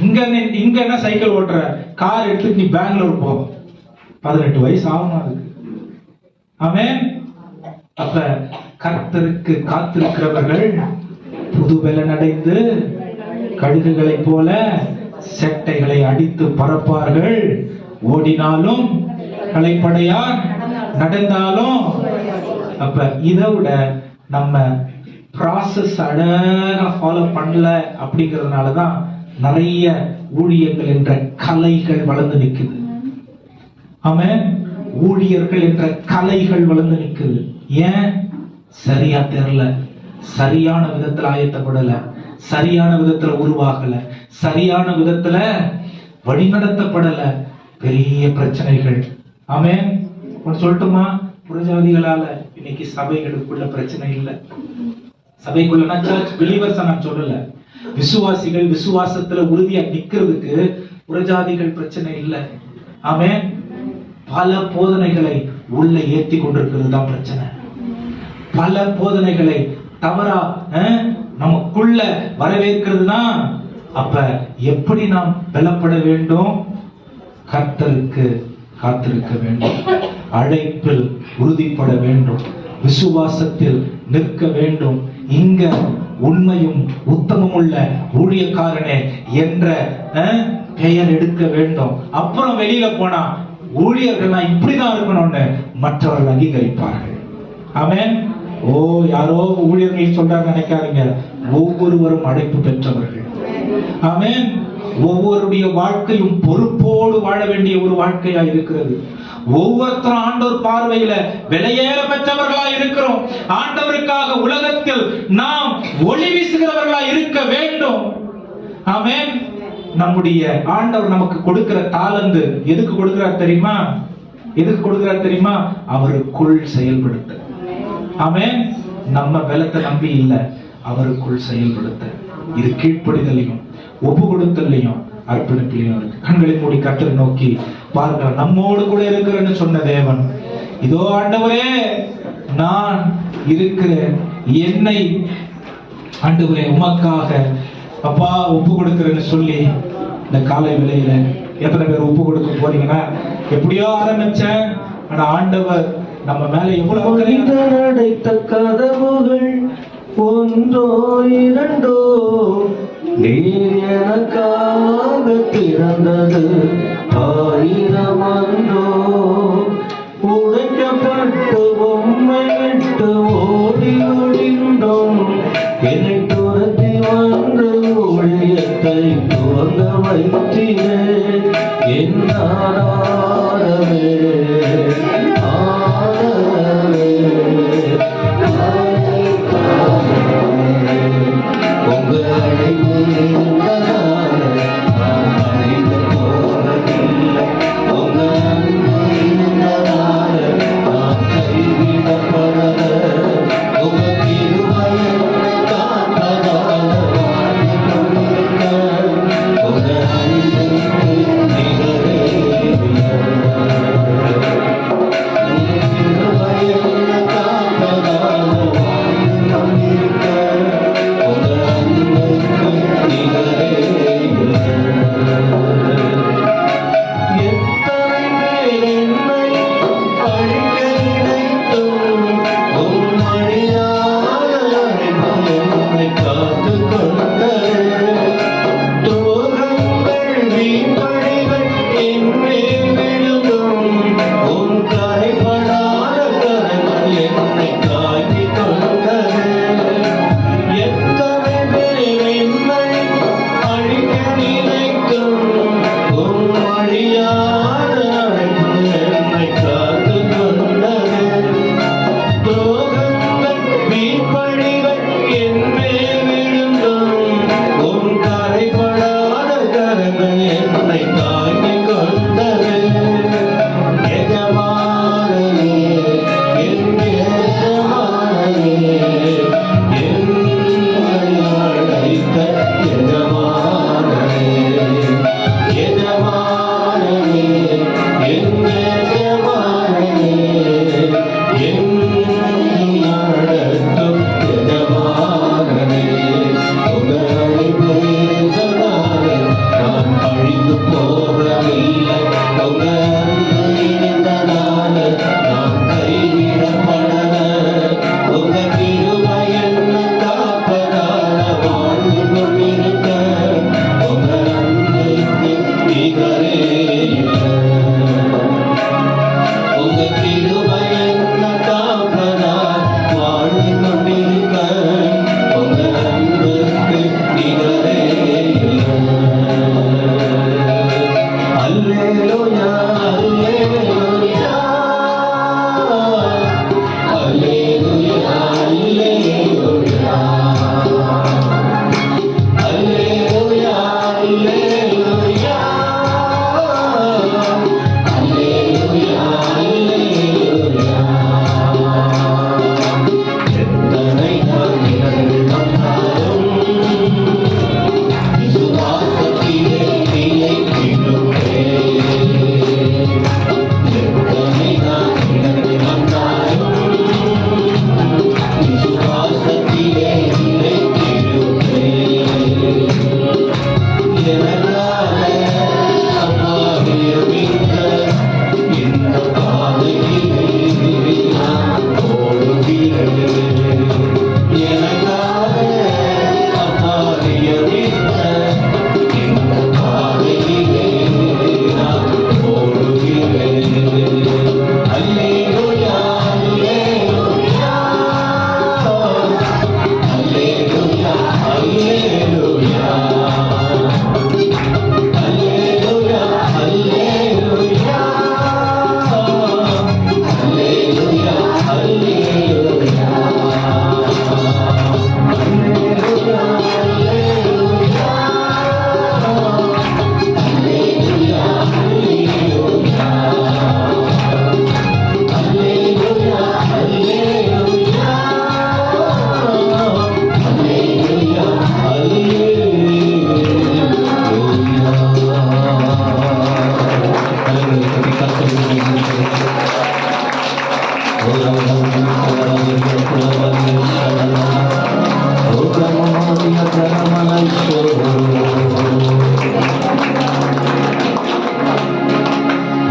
இங்க என்ன சைக்கிள் ஓட்டுற, கார் எடுத்து நீ பெங்களூர் போ, 18 வயசு ஆகும் அதுக்கு. ஆமென். அப்ப கர்த்தருக்கு காத்திருக்கிறவர்கள் புது பலன் அடைந்து கழுகுகளை போல செட்டைகளை அடித்து பறப்பார்கள். ஓடினாலும் களைப்படையார், நடந்தாலும். அப்ப இதை விட நம்ம ப்ராசஸ் அழகா ஃபாலோ பண்ணல அப்படிங்கிறதுனாலதான் நிறைய ஊழியர்கள் என்ற கலைகள் வளர்ந்து நிக்குது. ஆமென். ஊழியர்கள் என்ற கலைகள் வளர்ந்து நிக்குது. ஏன்? சரியா தெரியல, சரியான விதத்துல ஆயத்தப்படல, சரியான விதத்துல உருவாகல, சரியான விதத்துல வழிநடத்தப்படல. பெரிய பிரச்சனைகள். ஆமென். ஒன்னு சொல்லட்டுமா? புறஜாதிகளால இன்னைக்கு சபைகளுக்குள்ள பிரச்சனை இல்லை. சபைக்குள்ள சர்ச் பிலீவர்ஸ் நான் சொல்லல, விசுவாசிகள் விசுவாசத்துல உறுதியா நிக்கிறதுக்கு புறஜாதிகள் பிரச்சனை இல்லை. ஆமென். பல போதனைகளை உள்ள ஏற்றி கொண்டிருக்கிறது தான் பிரச்சனை. பல போதனைகளை தவறா நமக்குள்ள வரவேற்கிறது தான். அப்ப எப்படி நாம் பலப்பட வேண்டும்? கர்த்தருக்கு காத்திருக்க வேண்டும், அழைப்பில் உறுதிப்பட வேண்டும், விசுவாசத்தில் நிற்க வேண்டும். இங்க உண்மையும் உத்தமம் உள்ள ஊழியக்காரனே என்ற பெயர் எடுக்க வேண்டும். அப்புறம் வெளியில போனா ஊழியர்கள்லாம் இப்படிதான் இருக்கணும்னு மற்றவர்கள் அங்கீகரிப்பார்கள். ஆமென். ஓ, யாரோ ஊழியர்கள் சொல்றாங்க நினைக்காதீங்க. ஒவ்வொருவரும் அழைப்பு பெற்றவர்கள். ஆமென். ஒவ்வொருடைய வாழ்க்கையும் பொறுப்போடு வாழ வேண்டிய ஒரு வாழ்க்கையா இருக்கிறது. ஒவ்வொருத்தரும் ஆண்டவர் பார்வையில விலையேற பெற்றவர்களா இருக்கிறோம். ஆண்டவருக்காக உலகத்தில் நாம் ஒளி வீசுகிறவர்களா இருக்க வேண்டும். ஆமென். நம்முடைய ஆண்டவர் நமக்கு கொடுக்கிற தாளந்து எதுக்கு கொடுக்கிறார் தெரியுமா? எதுக்கு கொடுக்கிறார் தெரியுமா? அவருக்குள் செயல்படுத்த. ஆமென். நம்ம பலத்தை நம்பி இல்ல, அவருக்குள் செயல்படுத்த. இது கீழ்ப்படிதலையும் ஒப்பு கொடுத்தலையும் அர்ப்பணிப்பிலையும் இருக்கு. கண்களை மூடி கர்த்தரை நோக்கி பாருங்க. நம்மோடு கூட இருக்கிறேன்னு சொன்ன தேவன், இதோ ஆண்டவரே நான் இருக்கிறேன், என்னை ஆண்டவரே உமக்காக அப்பா ஒப்பு கொடுக்கிறேன்னு சொல்லி இந்த காலை வேளையில எத்தனை பேர் ஒப்பு கொடுக்க போறீங்கன்னா? எப்படியோ ஆரம்பிச்சேன், ஆனா ஆண்டவர் நம்ம மேல எவ்வளவு அடைத்த கதவுகள் ஒன்றோ இரண்டோ நீர் எனக்காக திறந்தது ஆயிரம் அன்றோ. உடைக்கப்பட்டு பொம்மை விட்டு ஓடி ஒளிந்தோம், என்னை துரத்தி வந்து ஊழியத்தை துவங்க வைத்தீரே. என் ஆராதவே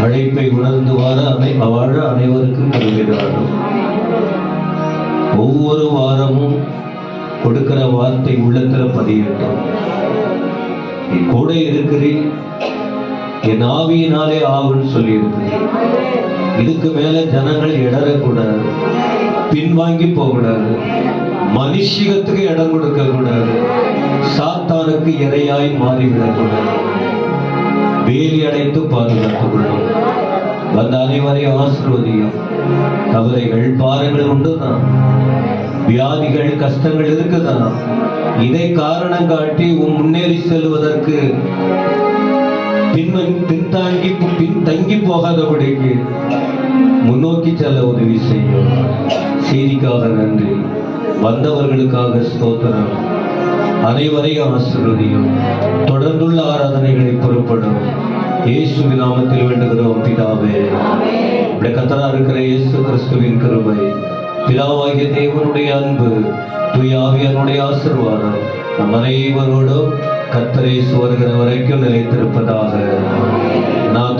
அழைப்பை உணர்ந்து வாழ அனைவருக்கும் கருதுகிறார்கள். ஒவ்வொரு வாரமும் கொடுக்கிற வார்த்தை உள்ளத்துல பதியட்டும். நீ கூட இருக்கிறேன், என் ஆவியினாலே ஆகுன்னு சொல்லி இருக்கிறேன். இதுக்கு மேல ஜனங்கள் இடறக்கூடாது, பின்வாங்கி போகக்கூடாது, மனுஷிகத்துக்கு இடம் கொடுக்க கூடாது, சாத்தானுக்கு இரையாய் மாறிவிடக்கூடாது. வேலி அடைத்து பாதுகாத்துக் கொள்ளும். வந்த அனைவரையும் ஆசீர்வதியும். கவலைகள் பாரங்கள் உண்டுதான், வியாதிகள் கஷ்டங்கள் இருக்குதான். இதை காரணம் காட்டி முன்னேறி செல்வதற்கு பின்தங்கி போகாதபடிக்கு முன்னோக்கி செல்ல உதவி செய்யும். செய்திக்காக நன்றி, வந்தவர்களுக்காக ஸ்தோத்திரம். அனைவரையும் ஆசீர்வதியும். தொடர்ந்துள்ள ஆராதனைகளை பொறுப்படும் இயேசுவின் நாமத்தில் வேண்டுகிறோம் பிதாவே. கர்த்தரா இருக்கிற இயேசு கிறிஸ்துவின் கிருபை, பிதாவாகிய தேவனுடைய அன்பு, தூய ஆவியானுடைய ஆசீர்வாதம் நம் அனைவரோடும் கர்த்தரை வருகிற வரைக்கும் நிலைத்திருப்பதாக. நான்